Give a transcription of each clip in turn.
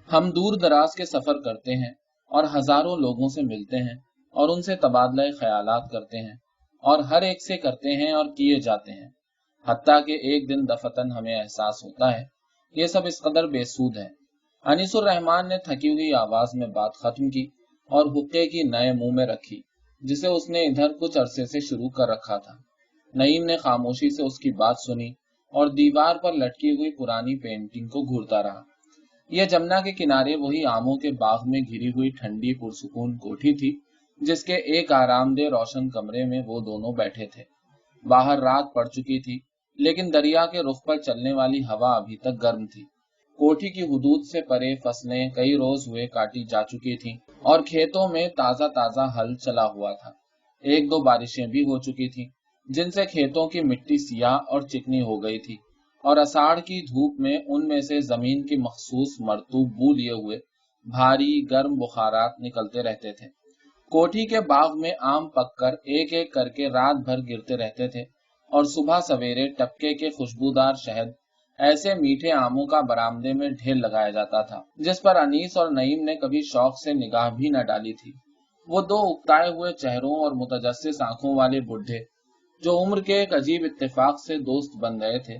ہم دور دراز کے سفر کرتے ہیں اور ہزاروں لوگوں سے ملتے ہیں اور ان سے تبادلہ خیالات کرتے ہیں اور ہر ایک سے کرتے ہیں اور کیے جاتے ہیں، حتیٰ کہ ایک دن دفتن ہمیں احساس ہوتا ہے یہ سب اس قدر بے سود ہے۔ انیس الرحمن نے تھکی ہوئی آواز میں بات ختم کی اور حقے کی نئے منہ میں رکھی جسے اس نے ادھر کچھ عرصے سے شروع کر رکھا تھا۔ نعیم نے خاموشی سے اس کی بات سنی اور دیوار پر لٹکی ہوئی پرانی پینٹنگ کو گھورتا رہا۔ یہ جمنا کے کنارے وہی آموں کے باغ میں گھری ہوئی ٹھنڈی پرسکون کوٹھی تھی جس کے ایک آرام دہ روشن کمرے میں وہ دونوں بیٹھے تھے۔ باہر رات پڑ چکی تھی لیکن دریا کے رخ پر چلنے والی ہوا ابھی تک گرم تھی۔ کوٹھی کی حدود سے پرے فصلیں کئی روز ہوئے کاٹی جا چکی تھیں اور کھیتوں میں تازہ تازہ ہل چلا ہوا تھا۔ ایک دو بارشیں بھی ہو چکی تھیں جن سے کھیتوں کی مٹی سیاہ اور چکنی ہو گئی تھی اور اساڑھ کی دھوپ میں ان میں سے زمین کی مخصوص مرطوب بو لیے ہوئے بھاری گرم بخارات نکلتے رہتے تھے۔ کوٹھی کے باغ میں آم پک کر ایک ایک کر کے رات بھر گرتے رہتے تھے اور صبح سویرے ٹپکے کے خوشبودار شہد ایسے میٹھے آموں کا برآمدے میں ڈھیر لگایا جاتا تھا جس پر انیس اور نعیم نے کبھی شوق سے نگاہ بھی نہ ڈالی تھی۔ وہ دو اکتائے ہوئے چہروں اور متجسس آنکھوں والے بڈھے جو عمر کے ایک عجیب اتفاق سے دوست بن گئے تھے،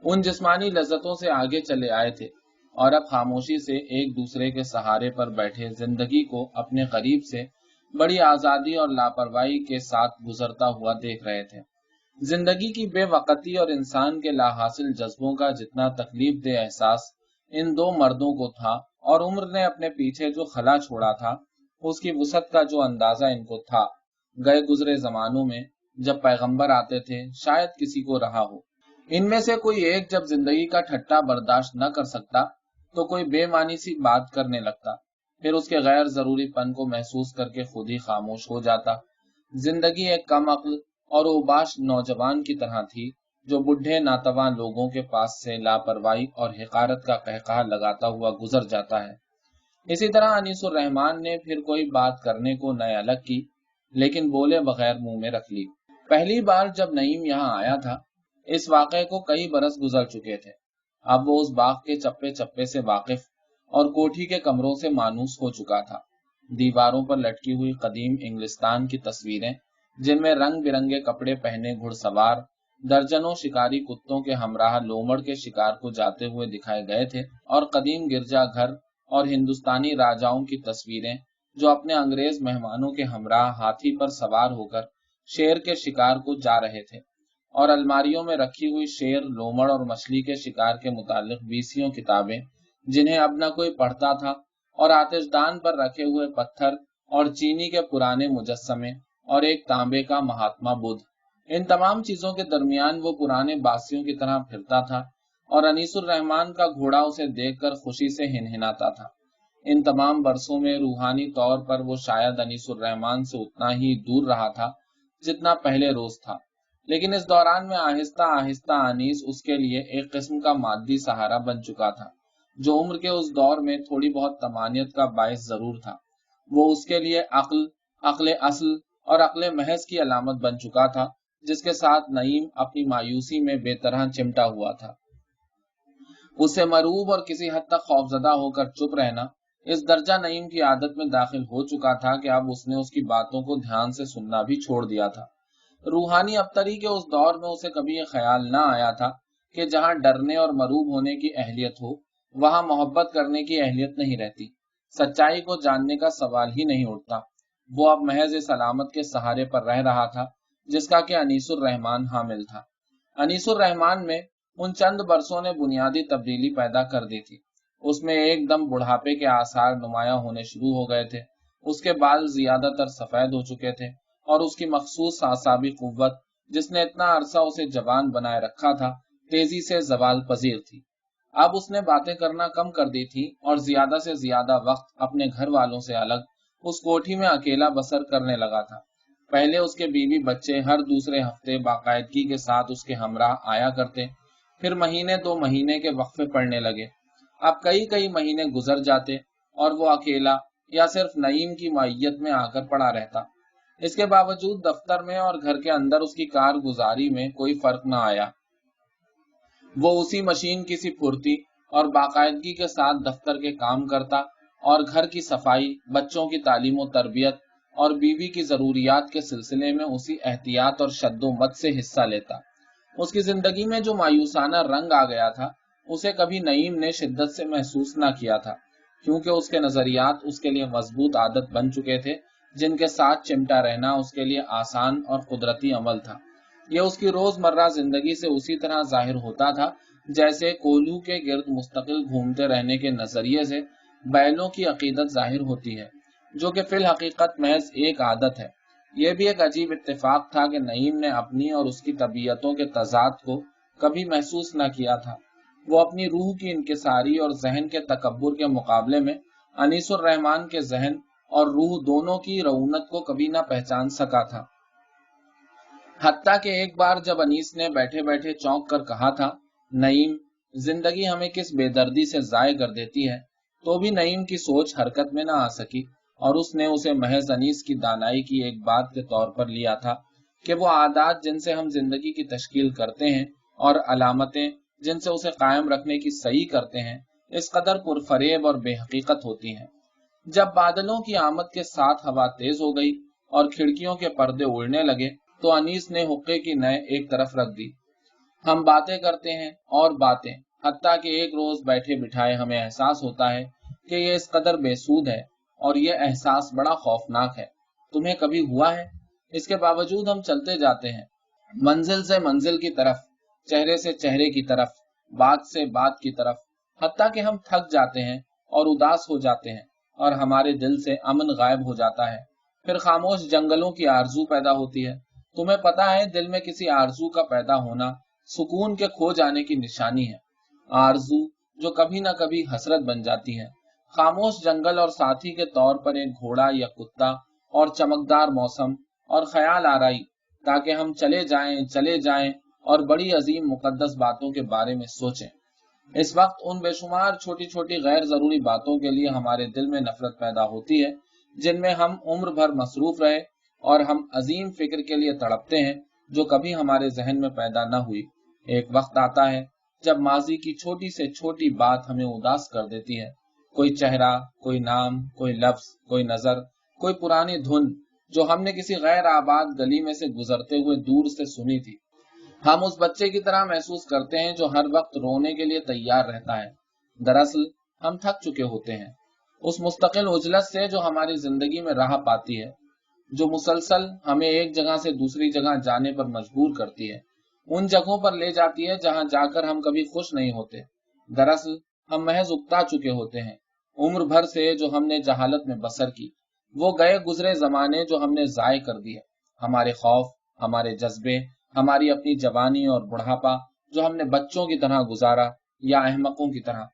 ان جسمانی لذتوں سے آگے چلے آئے تھے اور اب خاموشی سے ایک دوسرے کے سہارے پر بیٹھے زندگی کو اپنے قریب سے بڑی آزادی اور لاپرواہی کے ساتھ گزرتا ہوا دیکھ رہے تھے۔ زندگی کی بے وقتی اور انسان کے لا حاصل جذبوں کا جتنا تکلیف دہ احساس ان دو مردوں کو تھا اور عمر نے اپنے پیچھے جو خلا چھوڑا تھا اس کی وسعت کا جو اندازہ ان کو تھا، گئے گزرے زمانوں میں جب پیغمبر آتے تھے شاید کسی کو رہا ہو۔ ان میں سے کوئی ایک جب زندگی کا ٹھٹا برداشت نہ کر سکتا تو کوئی بے معنی سی بات کرنے لگتا، پھر اس کے غیر ضروری پن کو محسوس کر کے خود ہی خاموش ہو جاتا۔ زندگی ایک کم عقل اور اوباش نوجوان کی طرح تھی جو بڈھے ناتواں لوگوں کے پاس سے لاپرواہی اور حقارت کا قہقہہ لگاتا ہوا گزر جاتا ہے۔ اسی طرح انیس الرحمن نے پھر کوئی بات کرنے کو نہ الگ کی لیکن بولے بغیر منہ میں رکھ لی۔ پہلی بار جب نعیم یہاں آیا تھا اس واقعے کو کئی برس گزر چکے تھے۔ اب وہ اس باغ کے چپے چپے سے واقف اور کوٹھی کے کمروں سے مانوس ہو چکا تھا۔ دیواروں پر لٹکی ہوئی قدیم انگلستان کی تصویریں جن میں رنگ برنگے کپڑے پہنے گھڑ سوار درجنوں شکاری کتوں کے ہمراہ لومڑ کے شکار کو جاتے ہوئے دکھائے گئے تھے، اور قدیم گرجا گھر اور ہندوستانی راجاؤں کی تصویریں جو اپنے انگریز مہمانوں کے ہمراہ ہاتھی پر سوار ہو کر شیر کے شکار کو جا رہے تھے، اور الماریوں میں رکھی ہوئی شیر، لومڑ اور مچھلی کے شکار کے متعلق 20 کتابیں جنہیں اب نہ کوئی پڑھتا تھا، اور آتش دان پر رکھے ہوئے پتھر اور چینی کے پرانے مجسمے اور ایک تانبے کا مہاتما بدھ۔ ان تمام چیزوں کے درمیان وہ پرانے باسیوں کی طرح پھرتا تھا اور انیس الرحمن کا گھوڑا اسے دیکھ کر خوشی سے ہنہناتا تھا۔ ان تمام برسوں میں روحانی طور پر وہ شاید انیس الرحمن سے اتنا ہی دور رہا تھا جتنا پہلے روز تھا، لیکن اس دوران میں آہستہ آہستہ انیس اس کے لیے ایک قسم کا مادی سہارا بن چکا تھا جو عمر کے اس دور میں تھوڑی بہت طمانینت کا باعث ضرور تھا۔ وہ اس کے لیے عقل اصل اور عقل محض کی علامت بن چکا تھا جس کے ساتھ نعیم اپنی مایوسی میں بے طرح چمٹا ہوا تھا۔ اسے مروب اور کسی حد تک خوفزدہ ہو کر چپ رہنا اس درجہ نعیم کی عادت میں داخل ہو چکا تھا کہ اب اس نے اس کی باتوں کو دھیان سے سننا بھی چھوڑ دیا تھا۔ روحانی ابتری کے اس دور میں اسے کبھی یہ خیال نہ آیا تھا کہ جہاں ڈرنے اور مروب ہونے کی اہلیت ہو وہاں محبت کرنے کی اہلیت نہیں رہتی، سچائی کو جاننے کا سوال ہی نہیں اٹھتا۔ وہ اب محض اس علامت کے سہارے پر رہ رہا تھا جس کا کہ انیس الرحمن حامل تھا۔ انیس الرحمن میں ان چند برسوں نے بنیادی تبدیلی پیدا کر دی تھی۔ اس میں ایک دم بڑھاپے کے آثار نمایاں ہونے شروع ہو گئے تھے، اس کے بال زیادہ تر سفید ہو چکے تھے اور اس کی مخصوص اعصابی قوت جس نے اتنا عرصہ اسے جوان بنائے رکھا تھا تیزی سے زوال پذیر تھی۔ اب اس نے باتیں کرنا کم کر دی تھی اور زیادہ سے زیادہ وقت اپنے گھر والوں سے الگ اس کوٹھی میں اکیلا بسر کرنے لگا تھا۔ پہلے اس کے بیوی بچے ہر دوسرے ہفتے باقاعدگی کے ساتھ اس کے ہمراہ آیا کرتے، پھر مہینے 2 مہینے کے وقفے پڑنے لگے۔ اب کئی مہینے گزر جاتے اور وہ اکیلا یا صرف نعیم کی معیت میں آ کر پڑا رہتا۔ اس کے باوجود دفتر میں اور گھر کے اندر اس کی کارگزاری میں کوئی فرق نہ آیا۔ وہ اسی مشین کی سی پھرتی और बाकायदगी के साथ दफ्तर के काम करता और घर की सफाई, बच्चों की तालीम और तरबियत और बीवी की जरूरियात के सिलसिले में उसी एहतियात और शद्दोमत से हिस्सा लेता। उसकी जिंदगी में जो मायूसाना रंग आ गया था उसे कभी नईम ने शिद्दत से महसूस ना किया था, क्योंकि उसके नजरियात उसके लिए मजबूत आदत बन चुके थे, जिनके साथ चिमटा रहना उसके लिए आसान और कुदरती अमल था। यह उसकी रोजमर्रा जिंदगी से उसी तरह जाहिर होता था जैसे कोल्हू के गिर्द मुस्तकिल घूमते रहने के नजरिए से बैलों की अकीदत जाहिर होती है, जो कि फिल हकीकत महज एक आदत है। यह भी एक अजीब इत्तेफाक था कि नईम ने अपनी और उसकी तबीयतों के तजाद को कभी महसूस न किया था। वो अपनी रूह की इंकिसारी और जहन के तकब्बुर के मुकाबले में अनीसुर रहमान के जहन और रूह दोनों की रऊनत को कभी न पहचान सका था। हत्ता कि एक बार जब अनीस ने बैठे बैठे चौंक कर कहा था, नईम, जिंदगी हमें किस बेदर्दी से जाय कर देती है, तो भी नईम की सोच हरकत में न आ सकी और उसने उसे महज अनीस की दानाई की एक बात के तौर पर लिया था कि वो आदात जिनसे हम जिंदगी की तश्कील करते हैं और अलामतें जिनसे उसे कायम रखने की सही करते हैं, इस कदर पुरफरेब और बेहकीकत होती हैं। जब बादलों की आमद के साथ हवा तेज हो गई और खिड़कियों के पर्दे उड़ने लगे तो अनीस ने हुक्के की नय एक तरफ रख दी। हम बातें करते हैं और बातें, हत्ता कि एक रोज बैठे बिठाए हमें एहसास होता है कि ये इस कदर बेसूद है और ये एहसास बड़ा खौफनाक है। तुम्हें कभी हुआ है? इसके बावजूद हम चलते जाते हैं, मंजिल से मंजिल की तरफ, चेहरे से चेहरे की तरफ, बात से बात की तरफ, हत्ता कि हम थक जाते हैं और उदास हो जाते हैं और हमारे दिल से अमन गायब हो जाता है। फिर खामोश जंगलों की आरजू पैदा होती है। तुम्हें पता है, दिल में किसी आरजू का पैदा होना सुकून के खो जाने की निशानी है। आरजू जो कभी न कभी हसरत बन जाती है। खामोश जंगल और साथी के तौर पर एक घोड़ा या कुत्ता और चमकदार मौसम और ख्याल आराई, ताकि हम चले जाएं और बड़ी अजीम मुकद्दस बातों के बारे में सोचें। इस वक्त उन बेशुमार छोटी छोटी गैर जरूरी बातों के लिए हमारे दिल में नफरत पैदा होती है, जिनमें हम उम्र भर मसरूफ रहे, और हम अजीम फिक्र के लिए तड़पते हैं जो कभी हमारे जहन में पैदा न हुई। एक वक्त आता है जब माजी की छोटी से छोटी बात हमें उदास कर देती है। कोई चेहरा, कोई नाम, कोई लफ्ज, कोई नजर, कोई पुरानी धुन जो हमने किसी गैर आबाद गली में से गुजरते हुए दूर से सुनी थी। हम उस बच्चे की तरह महसूस करते हैं जो हर वक्त रोने के लिए तैयार रहता है। दरअसल हम थक चुके होते हैं उस मुस्तकिल उजलत से जो हमारी जिंदगी में राह पाती है, जो मुसलसल हमें एक जगह से दूसरी जगह जाने पर मजबूर करती है, उन जगहों पर ले जाती है जहां जाकर हम कभी खुश नहीं होते। दरअसल हम महज उकता चुके होते हैं उम्र भर से जो हमने जहालत में बसर की, वो गए गुजरे जमाने जो हमने जाय कर दिए, हमारे खौफ, हमारे जज्बे, हमारी अपनी जवानी और बुढ़ापा जो हमने बच्चों की तरह गुजारा या अहमकों की तरह।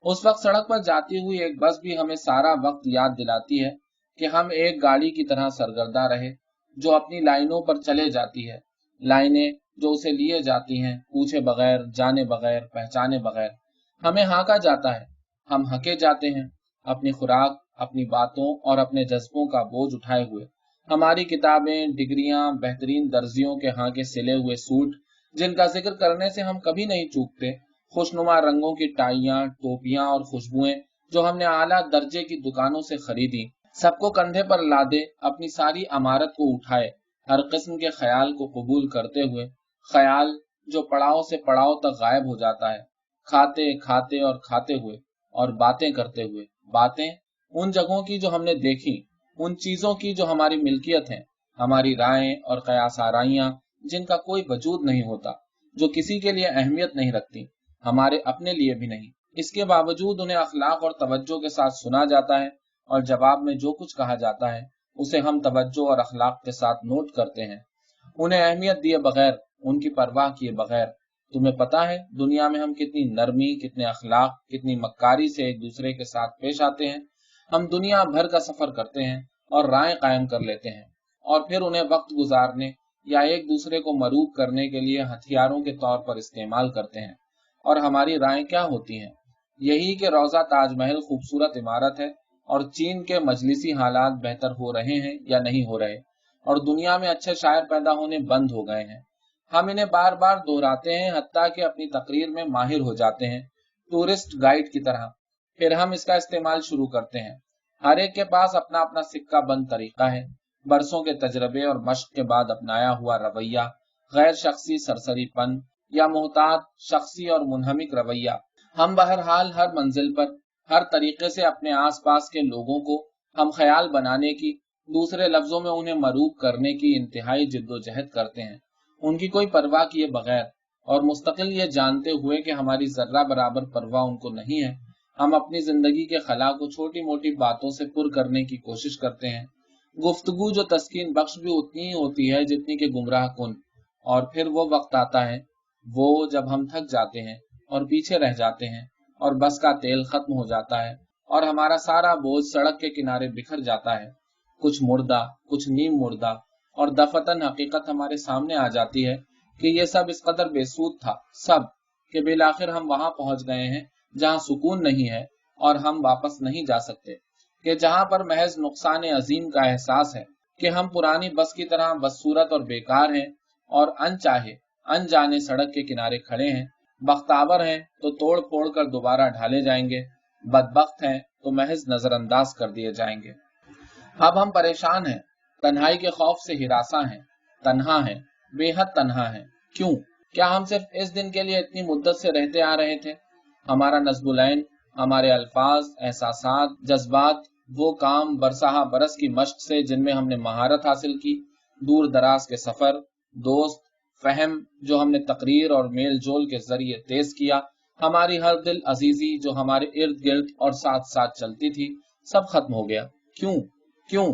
उस वक्त सड़क पर जाती हुई एक बस भी हमें सारा वक्त याद दिलाती है कि हम एक गाड़ी की तरह सरगर्दा रहे जो अपनी लाइनों पर चले जाती है, लाइनें जो उसे लिए जाती हैं, पूछे बगैर, जाने बगैर, पहचाने बगैर। हमें हाँका जाता है, हम हके जाते हैं, अपनी खुराक, अपनी बातों और अपने जज्बों का बोझ उठाए हुए। हमारी किताबें, डिग्रियां, बेहतरीन दर्जियों के हाथ सिले हुए सूट जिनका जिक्र करने से हम कभी नहीं चूकते, खुशनुमा रंगों की टाइयां, टोपियां और खुशबुएं जो हमने आला दर्जे की दुकानों से खरीदी, सबको कंधे पर लादे अपनी सारी अमारत को उठाए, हर किस्म के ख्याल को कबूल करते हुए, ख्याल जो पड़ाव से पड़ाव तक गायब हो जाता है, खाते खाते और खाते हुए और बातें करते हुए। बातें उन जगहों की जो हमने देखी, उन चीजों की जो हमारी मिल्कियत है, हमारी रायें और कयास आराइयां जिनका कोई वजूद नहीं होता, जो किसी के लिए अहमियत नहीं रखती, हमारे अपने लिए भी नहीं। इसके बावजूद उन्हें अखलाक और तवज्जो के साथ सुना जाता है और जवाब में जो कुछ कहा जाता है उसे हम तवज्जो और अखलाक के साथ नोट करते हैं, उन्हें अहमियत दिए बगैर, उनकी परवाह किए बगैर। तुम्हें पता है दुनिया में हम कितनी नरमी, कितने अखलाक, कितनी मक्कारी से एक दूसरे के साथ पेश आते हैं। हम दुनिया भर का सफर करते हैं और राय कायम कर लेते हैं और फिर उन्हें वक्त गुजारने या एक दूसरे को मरूब करने के लिए हथियारों के तौर पर इस्तेमाल करते हैं। और हमारी राय क्या होती हैं? यही कि रोजा ताजमहल खूबसूरत इमारत है और चीन के मजलिसी हालात बेहतर हो रहे हैं या नहीं हो रहे, और दुनिया में अच्छे शायर पैदा होने बंद हो गए हैं। हम इन्हें बार बार दोहराते हैं, हत्ता कि अपनी तकरीर में माहिर हो जाते हैं, टूरिस्ट गाइड की तरह। फिर हम इसका इस्तेमाल शुरू करते हैं। हर एक के पास अपना अपना सिक्का बंद तरीका है, बरसों के तजर्बे और मश्क के बाद अपनाया हुआ रवैया, गैर शख्सी सरसरीपन या मोहतात शख्सी और मुनहमिक रवैया। हम बहरहाल हर मंजिल पर हर तरीके से अपने आसपास के लोगों को हम ख्याल बनाने की, दूसरे लफ्जों में उन्हें मरूब करने की इंतहाई जिद्दोजहद करते हैं, उनकी कोई परवाह किए बगैर और मुस्तकिल ये जानते हुए कि हमारी जर्रा बराबर परवाह उनको नहीं है। हम अपनी जिंदगी के खला को छोटी मोटी बातों से पुर करने की कोशिश करते हैं। गुफ्तगू जो तस्कीन बख्श भी उतनी ही होती है जितनी के गुमराह कुन। और फिर वो वक्त आता है, वो जब हम थक जाते हैं और पीछे रह जाते हैं और बस का तेल खत्म हो जाता है और हमारा सारा बोझ सड़क के किनारे बिखर जाता है। कुछ मुर्दा, कुछ नीम मुर्दा, और दफतन हकीकत हमारे सामने आ जाती है कि ये सब इस कदर बेसूद था, सब, कि बिलाखिर हम वहां पहुंच गए हैं जहां सुकून नहीं है और हम वापस नहीं जा सकते, कि जहां पर महज नुकसान अजीम का एहसास है कि हम पुरानी बस की तरह बदसूरत और बेकार हैं और अनचाहे अनजाने सड़क के किनारे खड़े हैं। बख्तावर हैं तो तोड़ फोड़ कर दोबारा ढाले जाएंगे, बदबख्त हैं तो महज नजरअंदाज कर दिए जाएंगे। अब हम परेशान हैं, तन्हाई के खौफ से हिरासा हैं, तन्हा हैं, बेहद तन्हा हैं। क्यों? क्या हम सिर्फ इस दिन के लिए इतनी मुद्दत से रहते आ रहे थे? हमारा नज़्बुलैन, हमारे अल्फाज, एहसासात, जज्बात, वो काम बरसहा बरस की मश्क से जिनमें हमने महारत हासिल की, दूर दराज के सफर, दोस्त, फहम जो हमने तकरीर और मेल जोल के जरिए तेज किया, हमारी हर दिल अजीजी जो हमारे इर्द गिर्द और साथ साथ चलती थी, सब खत्म हो गया। क्यों? क्यों?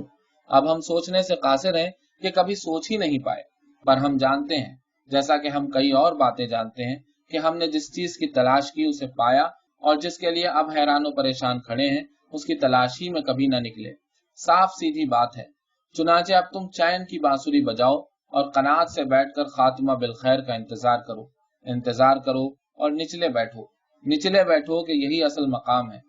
अब हम सोचने से कासिर हैं कि कभी सोच ही नहीं पाए, पर हम जानते हैं, जैसा कि हम कई और बातें जानते हैं, कि हमने जिस चीज की तलाश की उसे पाया और जिसके लिए अब हैरान परेशान खड़े हैं उसकी तलाश ही में कभी न निकले। साफ सीधी बात है। चुनाचे अब तुम चैन की बांसुरी बजाओ और कनात से बैठकर खातिमा बिल खैर का इंतजार करो और निचले बैठो कि यही असल मकाम है।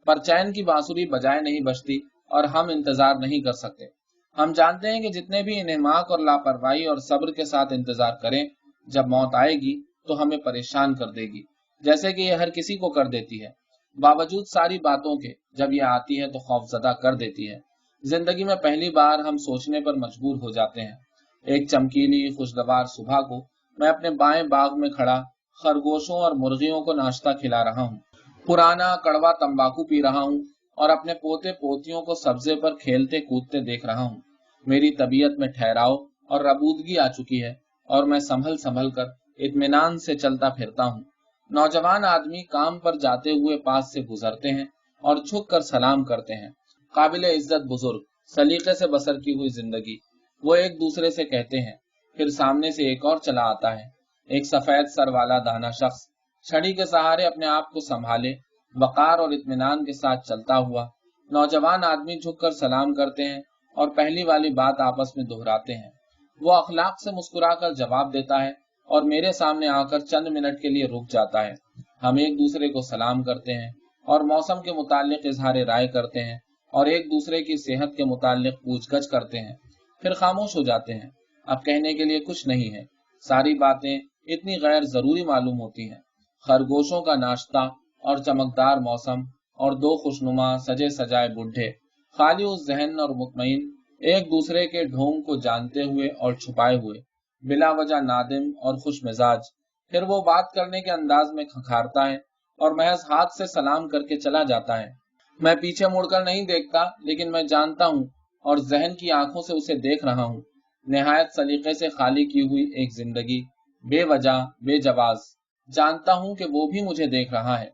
पर चैन की बांसुरी बजाए नहीं बजती और हम इंतजार नहीं कर सकते। हम जानते हैं कि जितने भी इन्हेमाक और लापरवाही और सब्र के साथ इंतजार करें, जब मौत आएगी तो हमें परेशान कर देगी, जैसे कि ये हर किसी को कर देती है। बावजूद सारी बातों के जब ये आती है तो खौफजदा कर देती है। जिंदगी में पहली बार हम सोचने पर मजबूर हो जाते हैं। एक चमकीली खुशगवार सुबह को मैं अपने बाएं बाग में खड़ा खरगोशों और मुर्गियों को नाश्ता खिला रहा हूँ, पुराना कड़वा तंबाकू पी रहा हूँ और अपने पोते पोतियों को सब्जे पर खेलते कूदते देख रहा हूँ। मेरी तबीयत में ठहराव और रबूदगी आ चुकी है और मैं संभल कर इत्मीनान से चलता फिरता हूँ। नौजवान आदमी काम पर जाते हुए पास से गुजरते हैं और झुक कर सलाम करते हैं। काबिले इज्जत बुजुर्ग, सलीके से बसर की हुई जिंदगी, वो एक दूसरे से कहते हैं। फिर सामने से एक और चला आता है, एक सफेद सर वाला दाना शख्स, छड़ी के सहारे अपने आप को संभाले वकार और इत्मीनान के साथ चलता हुआ। नौजवान आदमी झुककर सलाम करते हैं और पहली वाली बात आपस में दोहराते हैं। वो अखलाक से मुस्कुराकर जवाब देता है और मेरे सामने आकर चंद मिनट के लिए रुक जाता है। हम एक दूसरे को सलाम करते हैं और मौसम के मुतालिक इजहार राय करते हैं और एक दूसरे की सेहत के मुतालिक पूछगछ करते हैं, फिर खामोश हो जाते हैं। अब कहने के लिए कुछ नहीं है, सारी बातें इतनी गैर जरूरी मालूम होती हैं। खरगोशों का नाश्ता और चमकदार मौसम और दो खुशनुमा सजे सजाए बुढ़े, खाली उस जहन और मुतमईन, एक दूसरे के ढोंग को जानते हुए और छुपाए हुए, बिला वजह नादिम और खुश मिजाज। फिर वो बात करने के अंदाज में खखारता है और महज हाथ से सलाम करके चला जाता है। मैं पीछे मुड़कर नहीं देखता, लेकिन मैं जानता हूँ और जहन की आंखों से उसे देख रहा हूँ। निहायत सलीके से खाली की हुई एक जिंदगी, बेवजह बेजवाज। जानता हूँ कि वो भी मुझे देख रहा है।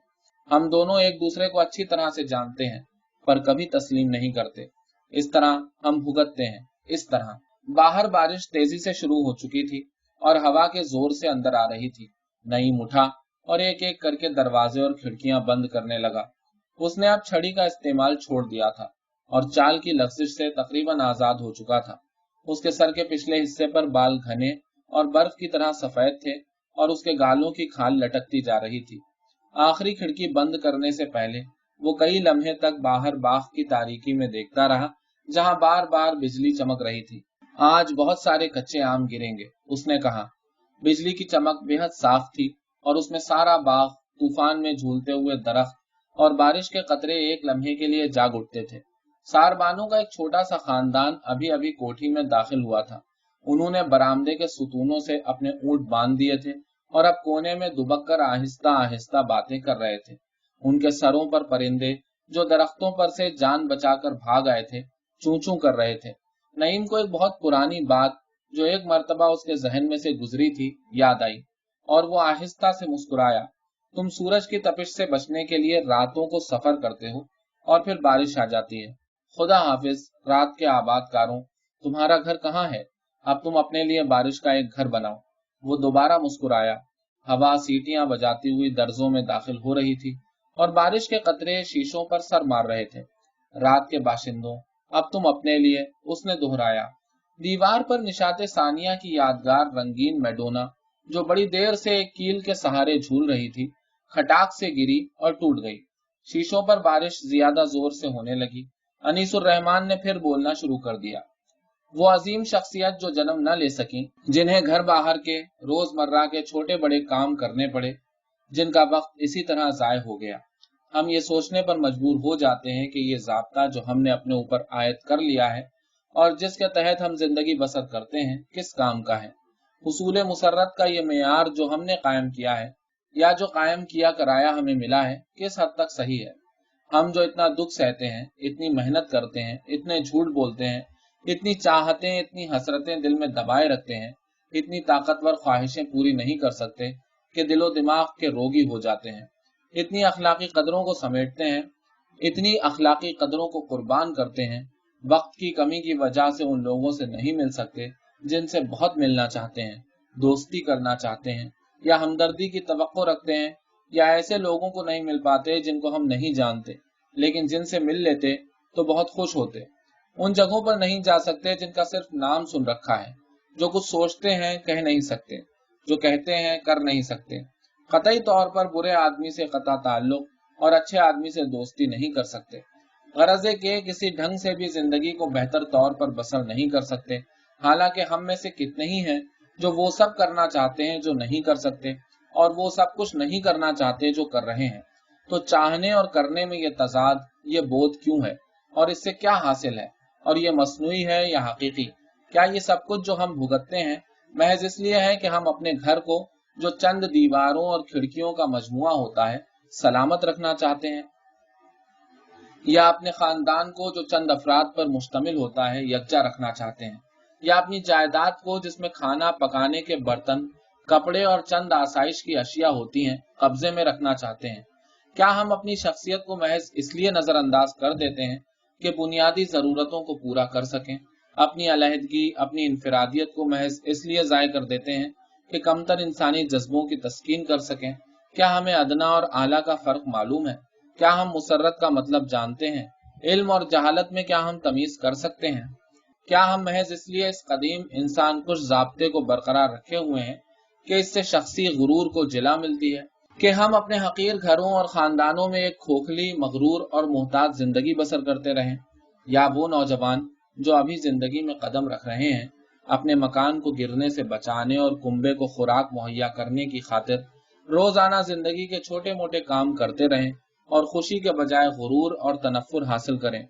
हम दोनों एक दूसरे को अच्छी तरह से जानते हैं, पर कभी तस्लीम नहीं करते। इस तरह हम भुगतते हैं, इस तरह। बाहर बारिश तेजी से शुरू हो चुकी थी और हवा के जोर से अंदर आ रही थी। नईम उठा और एक एक करके दरवाजे और खिड़कियां बंद करने लगा। उसने अब छड़ी का इस्तेमाल छोड़ दिया था और चाल की लफ्जिश से तकरीबन आजाद हो चुका था। उसके सर के पिछले हिस्से पर बाल घने और बर्फ की तरह सफेद थे और उसके गालों की खाल लटकती जा रही थी। आखिरी खिड़की बंद करने से पहले वो कई लम्हे तक बाहर बाग की तारीकी में देखता रहा, जहां बार बार बिजली चमक रही थी। आज बहुत सारे कच्चे आम गिरेंगे, उसने कहा। बिजली की चमक बेहद साफ थी और उसमें सारा बाग तूफान में झूलते हुए दरख्त और बारिश के कतरे एक लम्हे के लिए जाग उठते थे। सारबानों का एक छोटा सा खानदान अभी अभी कोठी में दाखिल हुआ था। उन्होंने बरामदे के सुतूनों से अपने ऊंट बांध दिए थे और अब कोने में दुबक कर आहिस्ता आहिस्ता बातें कर रहे थे। उनके सरों पर परिंदे जो दरख्तों पर से जान बचाकर भाग आए थे चूं चूं कर रहे थे। नईम को एक बहुत पुरानी बात जो एक मर्तबा उसके जहन में से गुजरी थी याद आई और वो आहिस्ता से मुस्कुराया। तुम सूरज की तपिश से बचने के लिए रातों को सफर करते हो और फिर बारिश आ जाती है। खुदा हाफिज रात के आबादकारों, तुम्हारा घर कहाँ है? अब तुम अपने लिए बारिश का एक घर बनाओ। वो दोबारा मुस्कुराया। हवा सीटियां बजाती हुई दर्जों में दाखिल हो रही थी और बारिश के कतरे शीशों पर सर मार रहे थे। रात के बाशिंदों, अब तुम अपने लिए, उसने दोहराया। दीवार पर निशाते सानिया की यादगार रंगीन मैडोना जो बड़ी देर से एक कील के सहारे झूल रही थी, खटाक से गिरी और टूट गई। शीशों पर बारिश ज्यादा जोर से होने लगी। अनीसुर रहमान ने फिर बोलना शुरू कर दिया। वो अजीम शख्सियत जो जन्म न ले सकी, जिन्हें घर बाहर के रोजमर्रा के छोटे बड़े काम करने पड़े, जिनका वक्त इसी तरह जाय हो गया। हम ये सोचने पर मजबूर हो जाते हैं कि ये ज़ाब्ता जो हमने अपने ऊपर आयत कर लिया है और जिसके तहत हम जिंदगी बसर करते हैं किस काम का है। उसूल मुसर्रत का ये मेयार जो हमने कायम किया है या जो कायम किया कराया हमें मिला है किस हद तक सही है। हम जो इतना दुख सहते हैं, इतनी मेहनत करते हैं, इतने झूठ बोलते हैं, इतनी चाहतें, इतनी हसरतें दिल में दबाए रखते हैं, इतनी ताकतवर ख्वाहिशें पूरी नहीं कर सकते कि दिलो दिमाग के रोगी हो जाते हैं। इतनी अखलाकी कदरों को समेटते हैं, इतनी अखलाकी कदरों को कुर्बान करते हैं, वक्त की कमी की वजह से उन लोगों से नहीं मिल सकते जिनसे बहुत मिलना चाहते हैं, दोस्ती करना चाहते हैं या हमदर्दी की तवक्को रखते हैं, या ऐसे लोगों को नहीं मिल पाते जिनको हम नहीं जानते लेकिन जिनसे मिल लेते तो बहुत खुश होते। उन जगहों पर नहीं जा सकते जिनका सिर्फ नाम सुन रखा है, जो कुछ सोचते हैं कह नहीं सकते, जो कहते हैं कर नहीं सकते। कतई तौर पर बुरे आदमी से कता ताल्लुक और अच्छे आदमी से दोस्ती नहीं कर सकते। गरजे के किसी ढंग से भी जिंदगी को बेहतर तौर पर बसर नहीं कर सकते। हालांकि हम में से कितने ही हैं जो वो सब करना चाहते हैं जो नहीं कर सकते, और वो सब कुछ नहीं करना चाहते जो कर रहे हैं। तो चाहने और करने में ये तजाद, ये बोध क्यों है और इससे क्या हासिल है, और ये मसनूई है या हकीकी? क्या ये सब कुछ जो हम भुगतते हैं महज इसलिए है कि हम अपने घर को जो चंद दीवारों और खिड़कियों का मजमुआ होता है सलामत रखना चाहते हैं, या अपने खानदान को जो चंद अफराद पर मुश्तमिल होता है यकजा रखना चाहते हैं, या अपनी जायदाद को जिसमें खाना पकाने के बर्तन, कपड़े और चंद आसाइश की अशिया होती हैं कब्जे में रखना चाहते हैं? क्या हम अपनी शख्सियत को महज इसलिए नजरअंदाज कर देते हैं कि बुनियादी जरूरतों को पूरा कर सकें, अपनी अलहदगी, अपनी इनफरादियत को महज इसलिए जाय कर देते हैं कि कमतर इंसानी जज्बों की तस्कीन कर सकें? क्या हमें अदना और आला का फर्क मालूम है? क्या हम मुसर्रत का मतलब जानते हैं? इल्म और जहालत में क्या हम तमीज कर सकते हैं? क्या हम महज इसलिए इस कदीम इंसान कुछ ज़ाब्ते को बरकरार रखे हुए हैं कि इससे शख्सी गुरूर को जिला मिलती है कि हम अपने हकीर घरों और खानदानों में एक खोखली, मगरूर और मोहताज जिंदगी बसर करते रहें? या वो नौजवान जो अभी जिंदगी में कदम रख रहे हैं अपने मकान को गिरने से बचाने और कुंबे को खुराक मुहैया करने की खातिर रोजाना जिंदगी के छोटे मोटे काम करते रहें और खुशी के बजाय गुरूर और तनफ्फुर हासिल करें,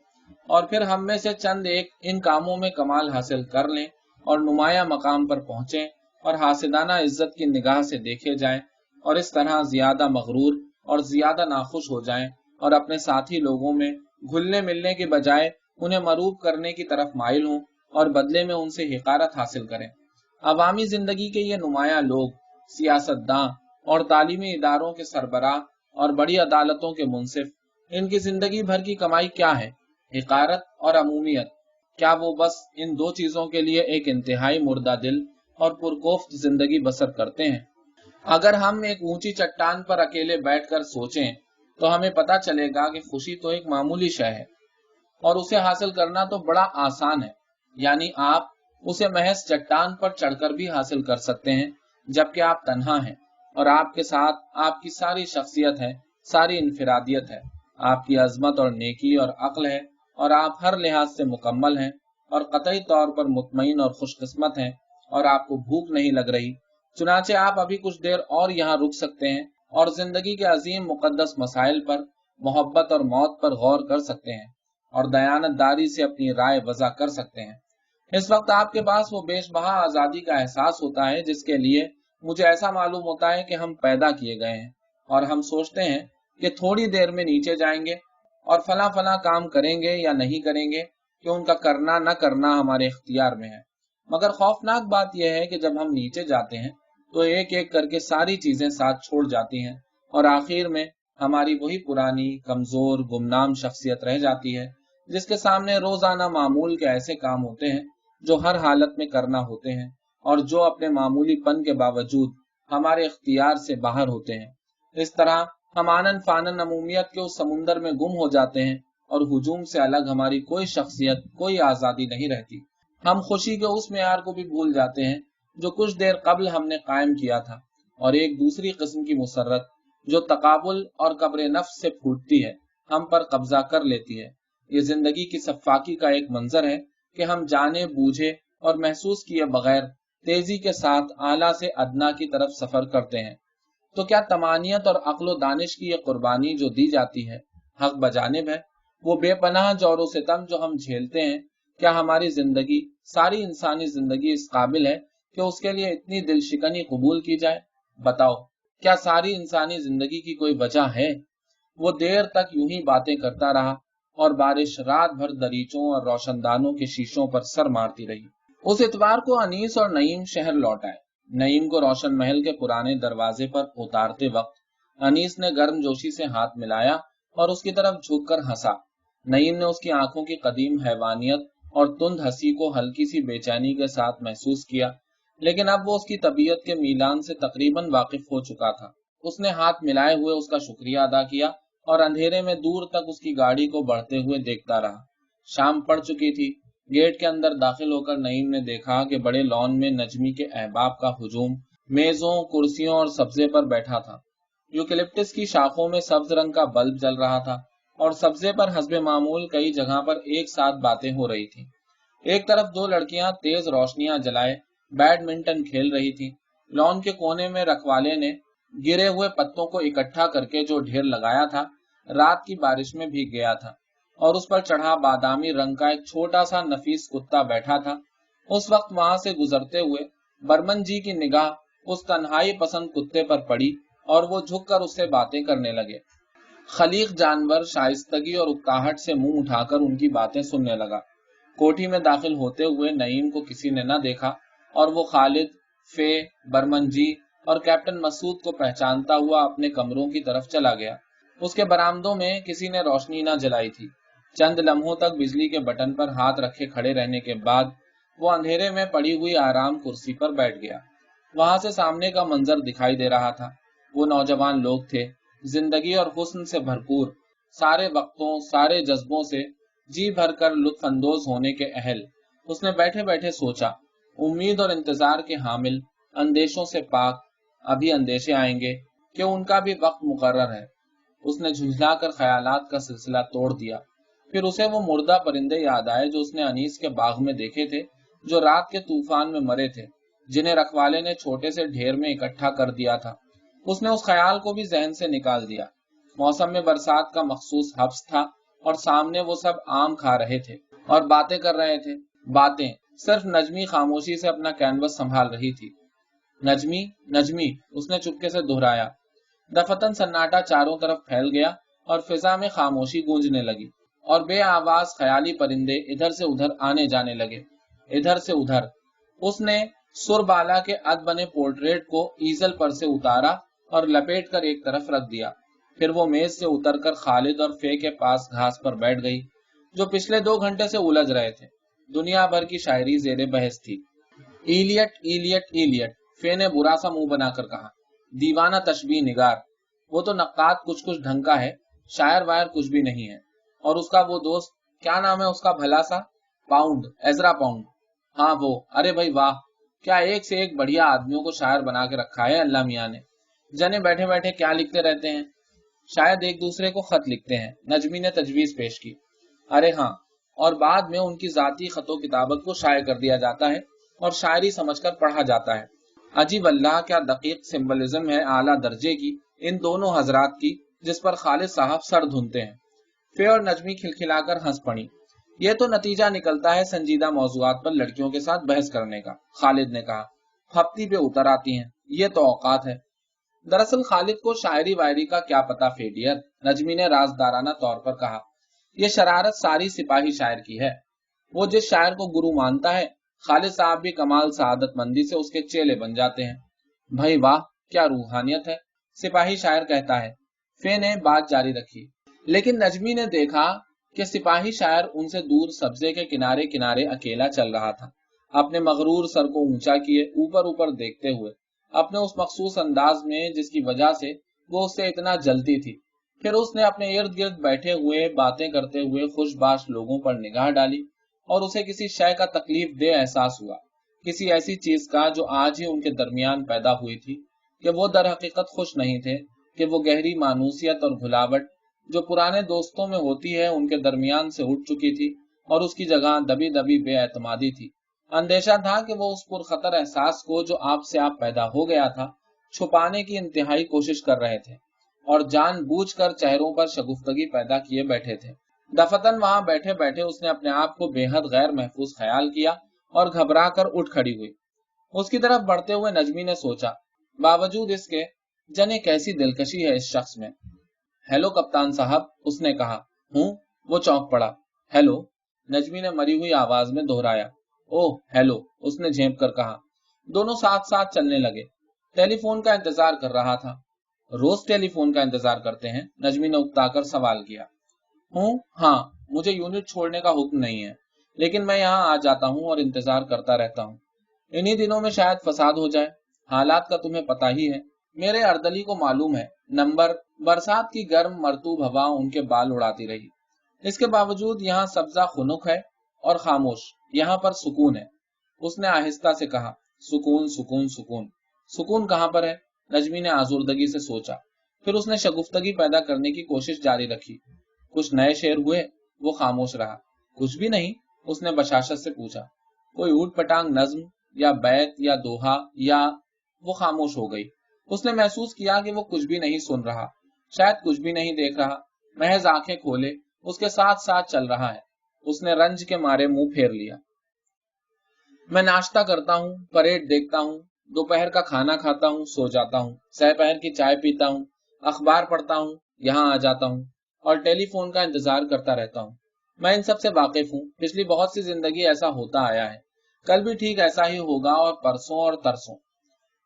और फिर हम में से चंद एक इन कामों में कमाल हासिल कर लें और नुमाया मकाम पर पहुंचें और हासिदाना इज्जत की निगाह से देखे जाएं, और इस तरह ज्यादा मगरूर और ज्यादा नाखुश हो जाएं और अपने साथी लोगों में घुलने मिलने के बजाय उन्हें मरूब करने की तरफ माइल हों और बदले में उनसे हिकारत हासिल करें। अवामी जिंदगी के ये नुमाया लोग, सियासतदां और तालीमी इदारों के सरबराह और बड़ी अदालतों के मुंसिफ, इनकी जिंदगी भर की कमाई क्या है? हिकारत और अमूमियत। क्या वो बस इन दो चीजों के लिए एक इंतहाई मुर्दा दिल और पुरकोफ्त जिंदगी बसर करते हैं? अगर हम एक ऊंची चट्टान पर अकेले बैठकर सोचें तो हमें पता चलेगा कि खुशी तो एक मामूली शय है और उसे हासिल करना तो बड़ा आसान है। यानी आप उसे महज चट्टान पर चढ़कर भी हासिल कर सकते हैं जबकि आप तन्हा हैं और आपके साथ आपकी सारी शख्सियत है, सारी इनफिरादियत है, आपकी अजमत और नेकी और अक्ल है, और आप हर लिहाज से मुकम्मल हैं और कतई तौर पर मुतमईन और खुशकिस्मत हैं और आपको भूख नहीं लग रही। चुनाचे आप अभी कुछ देर और यहाँ रुक सकते हैं اور زندگی کے عظیم مقدس مسائل پر، محبت اور موت پر غور کر سکتے ہیں اور دیانت داری سے اپنی رائے وضع کر سکتے ہیں۔ اس وقت آپ کے پاس وہ بیش بہا آزادی کا احساس ہوتا ہے جس کے لیے مجھے ایسا معلوم ہوتا ہے کہ ہم پیدا کیے گئے ہیں، اور ہم سوچتے ہیں کہ تھوڑی دیر میں نیچے جائیں گے اور فلاں فلاں کام کریں گے یا نہیں کریں گے، کہ ان کا کرنا نہ کرنا ہمارے اختیار میں ہے۔ مگر خوفناک بات یہ ہے کہ جب ہم نیچے جاتے ہیں تو ایک ایک کر کے ساری چیزیں ساتھ چھوڑ جاتی ہیں، اور آخر میں ہماری وہی پرانی کمزور گمنام شخصیت رہ جاتی ہے جس کے سامنے روزانہ معمول کے ایسے کام ہوتے ہیں جو ہر حالت میں کرنا ہوتے ہیں اور جو اپنے معمولی پن کے باوجود ہمارے اختیار سے باہر ہوتے ہیں۔ اس طرح ہم آنن فانن عمومیت کے اس سمندر میں گم ہو جاتے ہیں، اور ہجوم سے الگ ہماری کوئی شخصیت، کوئی آزادی نہیں رہتی۔ ہم خوشی کے اس معیار کو بھی بھول جاتے ہیں جو کچھ دیر قبل ہم نے قائم کیا تھا، اور ایک دوسری قسم کی مسرت جو تقابل اور قبر نفس سے پھوٹتی ہے ہم پر قبضہ کر لیتی ہے۔ یہ زندگی کی سفاکی کا ایک منظر ہے کہ ہم جانے بوجھے اور محسوس کیے بغیر تیزی کے ساتھ اعلیٰ سے ادنا کی طرف سفر کرتے ہیں۔ تو کیا تمانیت اور عقل و دانش کی یہ قربانی جو دی جاتی ہے حق بجانب ہے؟ وہ بے پناہ جور و ستم جو ہم جھیلتے ہیں، کیا ہماری زندگی، ساری انسانی زندگی اس قابل ہے کہ اس کے لیے اتنی دل شکنی قبول کی جائے؟ بتاؤ، کیا ساری انسانی زندگی کی کوئی وجہ ہے؟ وہ دیر تک یوں ہی باتیں کرتا رہا، اور بارش رات بھر دریچوں اور روشن دانوں کے شیشوں پر سر مارتی رہی۔ اس اتوار کو انیس اور نعیم شہر لوٹ آئے۔ نعیم کو روشن محل کے پرانے دروازے پر اتارتے وقت انیس نے گرم جوشی سے ہاتھ ملایا اور اس کی طرف جھک کر ہنسا۔ نعیم نے اس کی آنکھوں کی قدیم حیوانیت اور تند ہنسی کو ہلکی سی بے چینی کے ساتھ محسوس کیا، لیکن اب وہ اس کی طبیعت کے میلان سے تقریباً واقف ہو چکا تھا۔ اس نے ہاتھ ملائے ہوئے اس کا شکریہ ادا کیا اور اندھیرے میں دور تک اس کی گاڑی کو بڑھتے ہوئے دیکھتا رہا۔ شام پڑ چکی تھی۔ گیٹ کے اندر داخل ہو کر نعیم نے دیکھا کہ بڑے لان میں نجمی کے احباب کا ہجوم میزوں، کرسیوں اور سبزے پر بیٹھا تھا۔ یوکلپٹس کی شاخوں میں سبز رنگ کا بلب جل رہا تھا، اور سبزے پر حسب معمول کئی جگہ پر ایک ساتھ باتیں ہو رہی تھیں۔ ایک طرف دو لڑکیاں تیز روشنیاں جلائے بیڈمنٹن کھیل رہی تھیں۔ لان کے کونے میں رکھوالے نے گرے ہوئے پتوں کو اکٹھا کر کے جو ڈھیر لگایا تھا، رات کی بارش میں بھیگ گیا تھا، اور اس پر چڑھا بادامی رنگ کا ایک چھوٹا سا نفیس کتا بیٹھا تھا۔ اس وقت وہاں سے گزرتے ہوئے برمن جی کی نگاہ اس تنہائی پسند کتے پر پڑی، اور وہ جھک کر اس سے باتیں کرنے لگے۔ خلیق جانور شائستگی اور اکتاہٹ سے منہ اٹھا کر ان کی باتیں سننے لگا۔ کوٹھی میں داخل ہوتے ہوئے نعیم کو کسی نے نہ دیکھا، اور وہ خالد، فے، برمن جی اور کیپٹن مسعود کو پہچانتا ہوا اپنے کمروں کی طرف چلا گیا۔ اس کے برآمدوں میں کسی نے روشنی نہ جلائی تھی۔ چند لمحوں تک بجلی کے بٹن پر ہاتھ رکھے کھڑے رہنے کے بعد وہ اندھیرے میں پڑی ہوئی آرام کرسی پر بیٹھ گیا۔ وہاں سے سامنے کا منظر دکھائی دے رہا تھا۔ وہ نوجوان لوگ تھے، زندگی اور حسن سے بھرپور، سارے وقتوں، سارے جذبوں سے جی بھر کر لطف اندوز ہونے کے اہل۔ اس نے بیٹھے بیٹھے سوچا، امید اور انتظار کے حامل، اندیشوں سے پاک، ابھی اندیشے آئیں گے کہ ان کا بھی وقت مقرر ہے۔ اس نے جھنجھلا کر خیالات کا سلسلہ توڑ دیا۔ پھر اسے وہ مردہ پرندے یاد آئے جو اس نے انیس کے باغ میں دیکھے تھے، جو رات کے طوفان میں مرے تھے، جنہیں رکھوالے نے چھوٹے سے ڈھیر میں اکٹھا کر دیا تھا۔ اس نے اس خیال کو بھی ذہن سے نکال دیا۔ موسم میں برسات کا مخصوص حبس تھا، اور سامنے وہ سب آم کھا رہے تھے اور باتیں کر رہے تھے۔ باتیں صرف نجمی خاموشی سے اپنا کینوس سنبھال رہی تھی۔ نجمی، نجمی، اس نے چپکے سے دہرایا۔ دفتن سناٹا چاروں طرف پھیل گیا، اور فضا میں خاموشی گونجنے لگی، اور بے آواز خیالی پرندے ادھر سے ادھر آنے جانے لگے، ادھر سے ادھر۔ اس نے سر بالا کے اد بنے پورٹریٹ کو ایزل پر سے اتارا اور لپیٹ کر ایک طرف رکھ دیا۔ پھر وہ میز سے اتر کر خالد اور فے کے پاس گھاس پر بیٹھ گئی، جو پچھلے 2 گھنٹے سے الجھ رہے تھے۔ دنیا بھر کی شاعری زیر بحث تھی۔ ایلیٹ، ایلیٹ، ایلیٹ، فے نے برا سا منہ بنا کر کہا۔ دیوانہ تشبیہ نگار، وہ تو نقاد کچھ ڈھنگ کا ہے، شاعر وائر کچھ بھی نہیں ہے۔ اور اس کا وہ دوست، کیا نام ہے اس کا بھلا سا؟ Pound, Ezra Pound. ہاں وہ، ارے بھائی واہ، کیا ایک سے ایک بڑھیا آدمیوں کو شاعر بنا کے رکھا ہے اللہ میاں نے۔ جنے بیٹھے بیٹھے کیا لکھتے رہتے ہیں؟ شاید ایک دوسرے کو خط لکھتے ہیں، نجمی نے تجویز پیش کی۔ ارے ہاں، اور بعد میں ان کی ذاتی خط و کتابت کو شائع کر دیا جاتا ہے اور شاعری سمجھ کر پڑھا جاتا ہے۔ عجیب اللہ، کیا دقیق سمبلزم ہے اعلیٰ درجے کی، ان دونوں حضرات کی جس پر خالد صاحب سر دھنتے ہیں۔ فے اور نجمی کھلکھلا کر ہنس پڑی۔ یہ تو نتیجہ نکلتا ہے سنجیدہ موضوعات پر لڑکیوں کے ساتھ بحث کرنے کا، خالد نے کہا۔ پھپتی پہ اتر آتی ہیں، یہ تو اوقات ہے۔ دراصل خالد کو شاعری وائری کا کیا پتا فیڈیئر، نجمی نے رازدارانہ طور پر کہا۔ یہ شرارت ساری سپاہی شاعر کی ہے۔ وہ جس شاعر کو گرو مانتا ہے، خالد صاحب بھی کمال سعادت مندی سے اس کے چیلے بن جاتے ہیں۔ بھائی واہ، کیا روحانیت ہے، سپاہی شاعر کہتا ہے۔ فے نے بات جاری رکھی، لیکن نجمی نے دیکھا کہ سپاہی شاعر ان سے دور سبزے کے کنارے کنارے اکیلا چل رہا تھا، اپنے مغرور سر کو اونچا کیے اوپر اوپر دیکھتے ہوئے، اپنے اس مخصوص انداز میں جس کی وجہ سے وہ اس سے اتنا جلتی تھی۔ پھر اس نے اپنے ارد گرد بیٹھے ہوئے باتیں کرتے ہوئے خوش باش لوگوں پر نگاہ ڈالی، اور اسے کسی شے کا تکلیف دہ احساس ہوا، کسی ایسی چیز کا جو آج ہی ان کے درمیان پیدا ہوئی تھی، کہ وہ در حقیقت خوش نہیں تھے، کہ وہ گہری مانوسیت اور بھلاوٹ جو پرانے دوستوں میں ہوتی ہے ان کے درمیان سے اٹھ چکی تھی، اور اس کی جگہ دبی دبی بے اعتمادی تھی۔ اندیشہ تھا کہ وہ اس پرخطر احساس کو جو آپ سے آپ پیدا ہو گیا تھا چھپانے کی انتہائی کوشش کر رہے تھے، اور جان بوجھ کر چہروں پر شگفتگی پیدا کیے بیٹھے تھے۔ دفتن وہاں بیٹھے بیٹھے اس نے اپنے آپ کو بے حد غیر محفوظ خیال کیا اور گھبرا کر اٹھ کھڑی ہوئی۔ اس کی طرف بڑھتے ہوئے نجمی نے سوچا، باوجود اس کے جنے کیسی دلکشی ہے اس شخص میں۔ ہیلو کپتان صاحب، اس نے کہا۔ ہوں، وہ چونک پڑا۔ ہیلو، نجمی نے مری ہوئی آواز میں دہرایا۔ اوہ ہیلو، اس نے جھینپ کر کہا۔ دونوں ساتھ ساتھ چلنے لگے۔ ٹیلی فون کا انتظار کر رہا تھا۔ روز ٹیلی فون کا انتظار کرتے ہیں؟ نجمی نے اکتا کر سوال کیا۔ ہاں، مجھے یونٹ چھوڑنے کا حکم نہیں ہے، لیکن میں یہاں آ جاتا ہوں اور انتظار کرتا رہتا ہوں۔ انہی دنوں میں شاید فساد ہو جائے، حالات کا تمہیں پتہ ہی ہے۔ میرے اردلی کو معلوم ہے، نمبر برسات کی گرم مرطوب ہوا ان کے بال اڑاتی رہی۔ اس کے باوجود یہاں سبزہ خنک ہے اور خاموش، یہاں پر سکون ہے۔ اس نے آہستہ سے کہا، سکون سکون سکون، سکون کہاں پر ہے؟ نجمی نے آزردگی سے سوچا، پھر اس نے شگفتگی پیدا کرنے کی کوشش جاری رکھی۔ کچھ نئے شعر ہوئے؟ وہ خاموش رہا۔ کچھ بھی نہیں، اس نے بشاشت سے پوچھا۔ کوئی اوٹ پٹانگ نظم یا بیت یا دوہا یا… وہ خاموش ہو گئی۔ اس نے محسوس کیا کہ وہ کچھ بھی نہیں سن رہا، شاید کچھ بھی نہیں دیکھ رہا، محض آنکھیں کھولے اس کے ساتھ ساتھ چل رہا ہے۔ اس نے رنج کے مارے منہ پھیر لیا۔ میں ناشتہ کرتا ہوں، پریڈ دیکھتا ہوں، دوپہر کا کھانا کھاتا ہوں، سو جاتا ہوں، سہ پہر کی چائے پیتا ہوں، اخبار پڑھتا ہوں، یہاں آ جاتا ہوں، اور ٹیلی فون کا انتظار کرتا رہتا ہوں۔ میں ان سب سے واقف ہوں، پچھلی بہت سی زندگی ایسا ہوتا آیا ہے، کل بھی ٹھیک ایسا ہی ہوگا، اور پرسوں اور ترسوں۔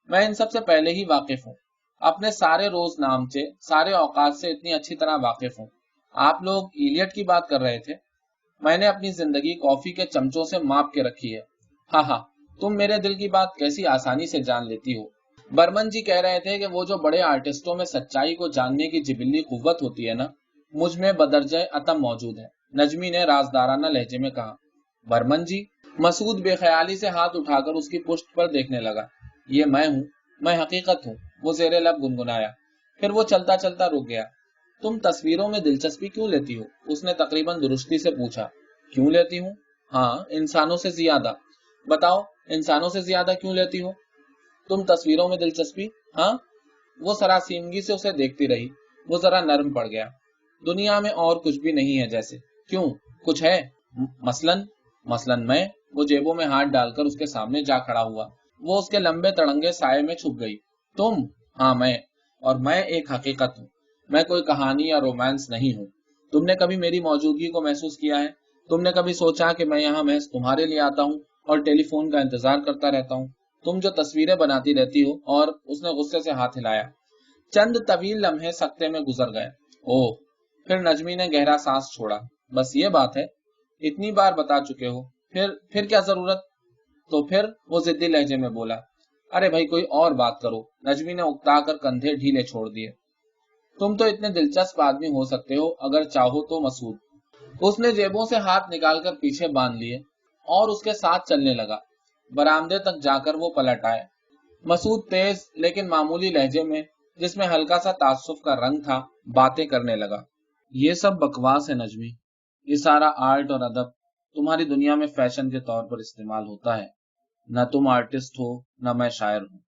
میں ان سب سے پہلے ہی واقف ہوں، اپنے سارے روز نامچے، سارے اوقات سے اتنی اچھی طرح واقف ہوں۔ آپ لوگ ایلیٹ کی بات کر رہے تھے؟ میں نے اپنی زندگی کافی کے چمچوں سے ماپ کے رکھی ہے۔ ہاں ہاں، تم میرے دل کی بات کیسی آسانی سے جان لیتی ہو۔ برمن جی کہہ رہے تھے کہ وہ جو بڑے آرٹسٹوں میں سچائی کو جاننے کی جبلی قوت ہوتی ہے نا، مجھ میں بدرجہ عتم موجود ہے، نجمی نے رازدارانہ لہجے میں کہا۔ برمن جی؟ مسعود بے خیالی سے ہاتھ اٹھا کر اس کی پشت پر دیکھنے لگا۔ یہ میں ہوں، میں حقیقت ہوں، وہ زیر لب گنگنایا، پھر وہ چلتا چلتا رک گیا۔ تم تصویروں میں دلچسپی کیوں لیتی ہو؟ اس نے تقریباً درستی سے پوچھا۔ کیوں لیتی ہوں؟ ہاں، انسانوں سے زیادہ۔ بتاؤ، انسانوں سے زیادہ کیوں لیتی ہو تم تصویروں میں دلچسپی؟ ہاں؟ وہ سراسیمگی سے اسے دیکھتی رہی۔ وہ ذرا نرم پڑ گیا۔ دنیا میں اور کچھ بھی نہیں ہے جیسے؟ کیوں، کچھ ہے؟ مثلاً میں؟ وہ جیبوں میں ہاتھ ڈال کر اس کے سامنے جا کھڑا ہوا۔ وہ اس کے لمبے تڑنگے سائے میں چھپ گئی۔ تم؟ ہاں میں، اور میں ایک حقیقت ہوں، میں کوئی کہانی یا رومانس نہیں ہوں۔ تم نے کبھی میری موجودگی کو محسوس کیا ہے؟ تم نے کبھی سوچا کہ میں یہاں محض تمہارے لیے آتا ہوں اور ٹیلی فون کا انتظار کرتا رہتا ہوں؟ تم جو تصویریں بناتی رہتی ہو، اور اس نے غصے سے ہاتھ ہلایا۔ چند طویل لمحے سکتے میں گزر گئے۔ اوہ، پھر نجمی نے گہرا سانس چھوڑا۔ بس یہ بات ہے؟ اتنی بار بتا چکے ہو، پھر کیا ضرورت؟ تو پھر وہ ضدی لہجے میں بولا۔ ارے بھائی کوئی اور بات کرو، نجمی نے اکتا کر کندھے ڈھیلے چھوڑ دیے۔ تم تو اتنے دلچسپ آدمی ہو سکتے ہو اگر چاہو تو مسعود۔ اس نے جیبوں سے ہاتھ نکال کر پیچھے باندھ لیے اور اس کے ساتھ چلنے لگا۔ برآمدے تک جا کر وہ پلٹ آئے۔ مسعود تیز لیکن معمولی لہجے میں، جس میں ہلکا سا تعصب کا رنگ تھا، باتیں کرنے لگا۔ یہ سب بکواس ہے نجمی، یہ سارا آرٹ اور ادب تمہاری دنیا میں فیشن کے طور پر استعمال ہوتا ہے۔ نہ تم آرٹسٹ ہو، نہ میں شاعر ہوں۔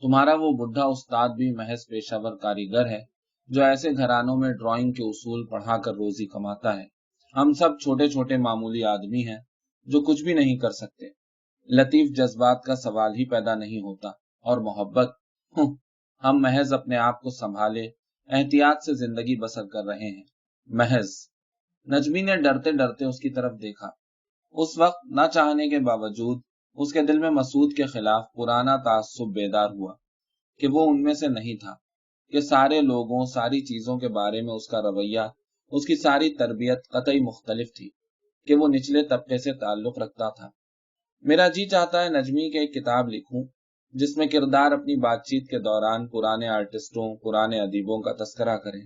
तुम्हारा वो बुढ़ा उस्ताद भी महज पेशावर कारीगर है जो ऐसे घरानों में ड्राइंग के उसूल पढ़ाकर रोजी कमाता है। हम सब छोटे छोटे मामूली आदमी हैं जो कुछ भी नहीं कर सकते। लतीफ जज्बात का सवाल ही पैदा नहीं होता। और मोहब्बत, हम महज अपने आप को संभाले एहतियात से जिंदगी बसर कर रहे हैं। महज। नजमी ने डरते डरते उसकी तरफ देखा। उस वक्त न चाहने के बावजूद उसके दिल में मसूद के खिलाफ पुराना ताज्जुब बेदार हुआ कि वो उनमें से नहीं था, कि सारे लोगों सारी चीजों के बारे में उसका रवैया, उसकी सारी तरबियत कतई मुख्तलिफ थी, कि वो निचले तबके से ताल्लुक रखता था। मेरा जी चाहता है नजमी की एक किताब लिखूं जिसमें किरदार अपनी बातचीत के दौरान पुराने आर्टिस्टों, पुराने अदीबों का तस्करा करें,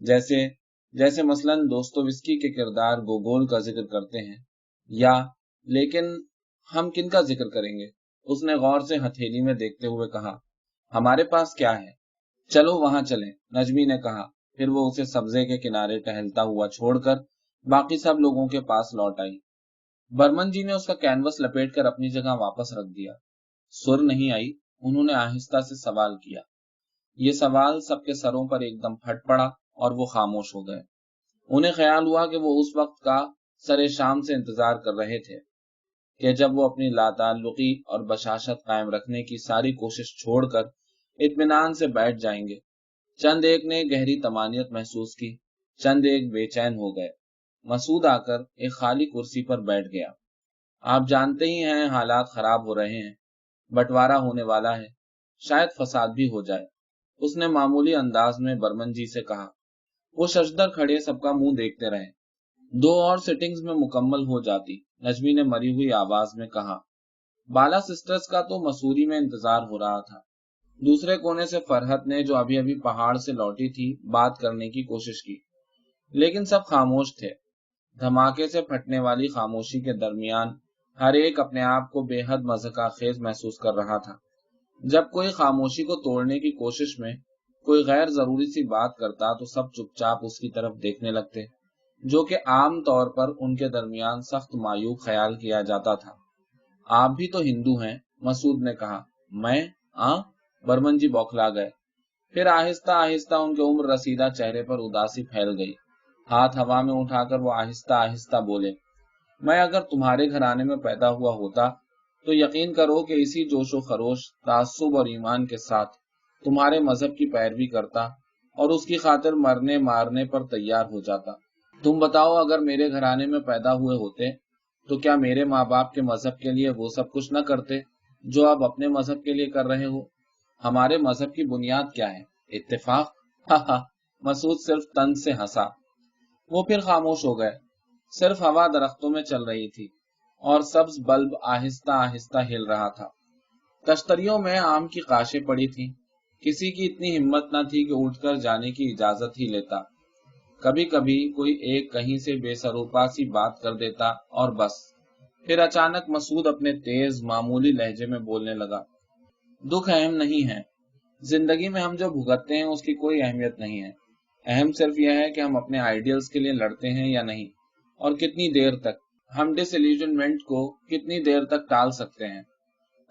जैसे जैसे मसलन दोस्तोयेव्स्की के किरदार गोगोल का जिक्र करते हैं। या लेकिन हम किन का जिक्र करेंगे? उसने गौर से हथेली में देखते हुए कहा। हमारे पास क्या है? चलो वहां चलें, नजमी ने कहा। फिर वो उसे सब्जे के किनारे टहलता हुआ छोड़कर बाकी सब लोगों के पास लौट आई। बर्मन जी ने उसका कैनवस लपेटकर अपनी जगह वापस रख दिया। सुर नहीं आई। उन्होंने आहिस्ता से सवाल किया। ये सवाल सबके सरों पर एकदम फट पड़ा और वो खामोश हो गए। उन्हें ख्याल हुआ कि वो उस वक्त का सरे शाम से इंतजार कर रहे थे कि जब वो अपनी लाताल्लुकी और बशाशत कायम रखने की सारी कोशिश छोड़कर इत्मीनान से बैठ जाएंगे। चंद एक ने गहरी तमानियत महसूस की, चंद एक बेचैन हो गए। मसूद आकर एक खाली कुर्सी पर बैठ गया। आप जानते ही हैं हालात खराब हो रहे हैं, बंटवारा होने वाला है, शायद फसाद भी हो जाए, उसने मामूली अंदाज में बर्मन जी से कहा। वो शशदर खड़े सबका मुंह देखते रहे। 2 और सिटिंग्स में मुकम्मल हो जाती, नजमी ने मरी हुई आवाज में कहा। बाला सिस्टर्स का तो मसूरी में इंतजार हो रहा था। दूसरे कोने से फरहत ने, जो अभी अभी पहाड़ से लौटी थी, बात करने की कोशिश की, लेकिन सब खामोश थे। धमाके से फटने वाली खामोशी के दरमियान हर एक अपने आप को बेहद मज़ाक़खेज़ महसूस कर रहा था। जब कोई खामोशी को तोड़ने की कोशिश में कोई गैर जरूरी सी बात करता तो सब चुपचाप उसकी तरफ देखने लगते, जो कि आम तौर पर उनके दरमियान सख्त मायूब ख्याल किया जाता था। आप भी तो हिंदू हैं, मसूद ने कहा। मैं? बर्मन जी बौखला गए। फिर आहिस्ता आहिस्ता उनके उम्र रसीदा चेहरे पर उदासी फैल गई। हाथ हवा में उठाकर वो आहिस्ता आहिस्ता बोले, मैं अगर तुम्हारे घराने में पैदा हुआ होता तो यकीन करो कि इसी जोशो खरोश, ताज्जुब और ईमान के साथ तुम्हारे मजहब की पैरवी करता और उसकी खातिर मरने मारने पर तैयार हो जाता। तुम बताओ, अगर मेरे घराने में पैदा हुए होते तो क्या मेरे माँ बाप के मजहब के लिए वो सब कुछ न करते जो अब अपने मजहब के लिए कर रहे हो? हमारे मजहब की बुनियाद क्या है? इत्तेफाक? हा। मसूद सिर्फ तंज से हंसा। वो फिर खामोश हो गए। सिर्फ हवा दरख्तों में चल रही थी और सब्ज बल्ब आहिस्ता आहिस्ता हिल रहा था। तश्तरियों में आम की काशें पड़ी थी। किसी की इतनी हिम्मत न थी कि उठकर जाने की इजाजत ही लेता। कभी कभी कोई एक कहीं से बेसरोपा सी बात कर देता और बस। फिर अचानक मसूद अपने तेज मामूली लहजे में बोलने लगा। दुख अहम नहीं है। जिंदगी में हम जो भुगतते हैं उसकी कोई अहमियत नहीं है। अहम सिर्फ यह है कि हम अपने आइडियल्स के लिए लड़ते हैं या नहीं, और कितनी देर तक। हम डिसइल्यूजनमेंट को कितनी देर तक टाल सकते हैं।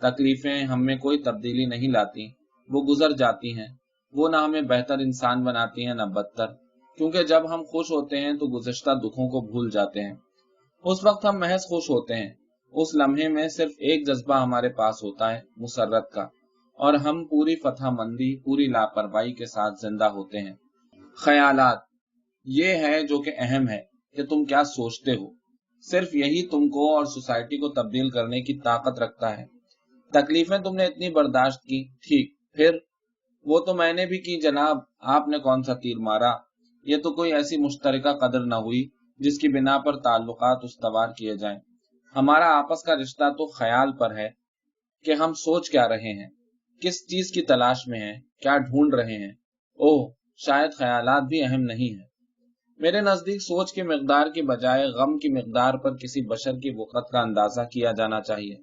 तकलीफें हम में कोई तब्दीली नहीं लाती, वो गुजर जाती हैं। वो ना हमें बेहतर इंसान बनाती हैं, ना बदतर, क्योंकि जब हम खुश होते हैं तो गुज़श्ता दुखों को भूल जाते हैं। उस वक्त हम महज खुश होते हैं। उस लम्हे में सिर्फ एक जज्बा हमारे पास होता है, मुसर्रत का, और हम पूरी फतहमंदी, पूरी लापरवाही के साथ जिंदा होते हैं। ख्यालात, ये है जो कि अहम है कि तुम क्या सोचते हो। सिर्फ यही तुमको और सोसाइटी को तब्दील करने की ताकत रखता है। तकलीफें तुमने इतनी बर्दाश्त की, ठीक, फिर? वो तो मैंने भी की जनाब, आपने कौन सा तीर मारा? ये तो कोई ऐसी मुश्तरका कदर न हुई जिसकी बिना पर ताल्लुकात उस्तवार किए जाएं। हमारा आपस का रिश्ता तो ख्याल पर है कि हम सोच क्या रहे हैं, किस चीज की तलाश में हैं, क्या ढूंढ रहे हैं। ओह, शायद ख्यालात भी अहम नहीं है। मेरे नजदीक सोच की मिकदार की बजाय गम की मिकदार पर किसी बशर की वक़्त का अंदाजा किया जाना चाहिए।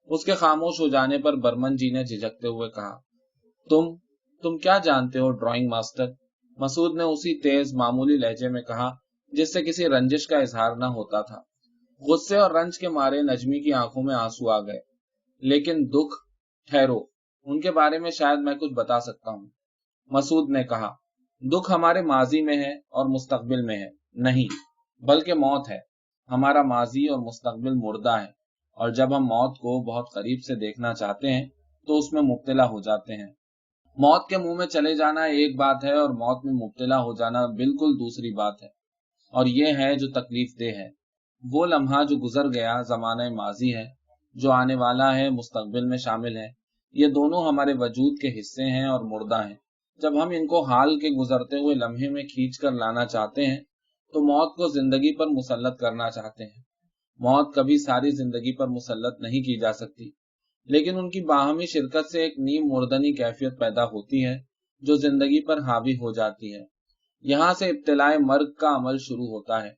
उसके खामोश हो जाने पर बर्मन जी ने झिझकते हुए कहा, तुम क्या जानते हो ड्राइंग मास्टर? मसूद ने उसी तेज मामूली लहजे में कहा जिससे किसी रंजिश का इजहार न होता था। गुस्से और रंज के मारे नजमी की आंखों में आंसू आ गए। लेकिन दुख? ठहरो, उनके बारे में शायद मैं कुछ बता सकता हूँ। मसूद ने कहा, दुख हमारे माजी में है और मुस्तकबिल में है नहीं, बल्कि मौत है। हमारा माजी और मुस्तकबिल मुर्दा है, और जब हम मौत को बहुत करीब से देखना चाहते हैं तो उसमें मुब्तला हो जाते हैं। मौत के मुंह में चले जाना एक बात है और मौत में मुब्तला हो जाना बिल्कुल दूसरी बात है, और ये है जो तकलीफ देह है। वो लम्हा जो गुजर गया ज़माना माजी है, जो आने वाला है मुस्तकबिल में शामिल है। ये दोनों हमारे वजूद के हिस्से हैं और मुर्दा हैं। जब हम इनको हाल के गुजरते हुए लम्हे में खींच कर लाना चाहते हैं तो मौत को जिंदगी पर मुसल्लत करना चाहते हैं। मौत कभी सारी जिंदगी पर मुसल्लत नहीं की जा सकती, लेकिन उनकी बाहमी शिरकत से एक नीम मुर्दनी कैफियत पैदा होती है जो जिंदगी पर हावी हो जाती है। यहाँ से इब्तिलाए मर्ग का अमल शुरू होता है।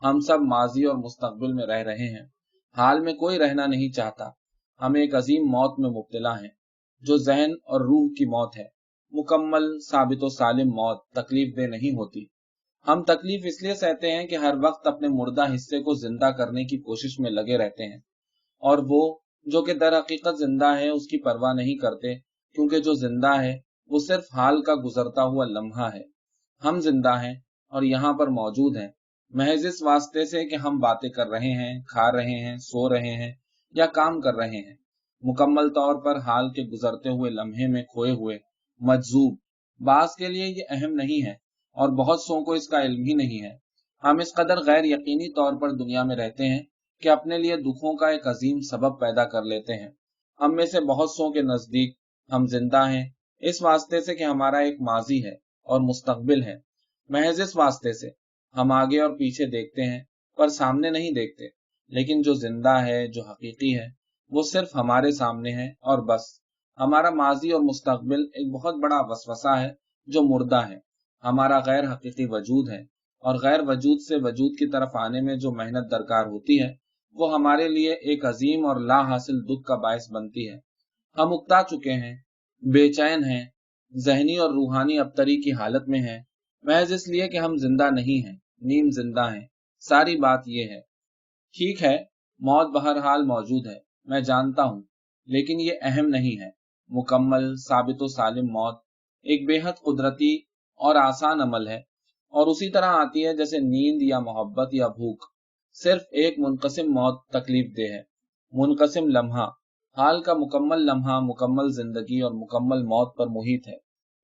हम सब माजी और मुस्तकबिल में रह रहे हैं, हाल में कोई रहना नहीं चाहता। हम एक अजीम मौत में मुब्तला हैं, जो जहन और रूह की मौत है। मुकम्मल साबित सालिम मौत तकलीफ दे नहीं होती। हम तकलीफ इसलिए सहते हैं कि हर वक्त अपने मुर्दा हिस्से को जिंदा करने की कोशिश में लगे रहते हैं, और वो जो कि दर हकीकत जिंदा है उसकी परवाह नहीं करते, क्योंकि जो जिंदा है वो सिर्फ हाल का गुजरता हुआ लम्हा है। हम जिंदा हैं और यहाँ पर मौजूद हैं महज इस वास्ते से कि हम बातें कर रहे हैं, खा रहे हैं, सो रहे हैं या काम कर रहे हैं। मुकम्मल तौर पर हाल के गुजरते हुए लम्हे में खोए हुए मजजूब बास के लिए ये अहम नहीं है, और बहुत सौ को इसका इल्म ही नहीं है। हम इस कदर गैर यकीनी तौर पर दुनिया में रहते हैं कि अपने लिए दुखों का एक अजीम सबब पैदा कर लेते हैं। हम में से बहुत सौ के नजदीक हम जिंदा हैं इस वास्ते से कि हमारा एक माजी है और मुस्तकबिल है। महज इस वास्ते से हम आगे और पीछे देखते हैं पर सामने नहीं देखते, लेकिन जो जिंदा है, जो हकीकी है, वो सिर्फ हमारे सामने है और बस। हमारा माजी और मुस्तकबिल एक बहुत बड़ा वसवसा है जो मुर्दा है। हमारा गैर हकीकी वजूद है, और गैर वजूद से वजूद की तरफ आने में जो मेहनत दरकार होती है वो हमारे लिए एक अजीम और ला हासिल दुख का बायस बनती है। हम उकता चुके हैं, बेचैन हैं, जहनी और रूहानी अबतरी की हालत में हैं, महज इसलिए कि हम जिंदा नहीं हैं, नीम जिंदा हैं। सारी बात यह है। ठीक है, मौत बहरहाल मौजूद है, मैं जानता हूँ, लेकिन ये अहम नहीं है। मुकम्मल साबित सालिम मौत एक बेहद कुदरती और आसान अमल है, और उसी तरह आती है जैसे नींद या मोहब्बत या भूख। सिर्फ एक मुनकसिम मौत तकलीफ दे है। मुनकसिम लम्हा, हाल का मुकम्मल लम्हा मुकम्मल जिंदगी और मुकम्मल मौत पर मुहित है।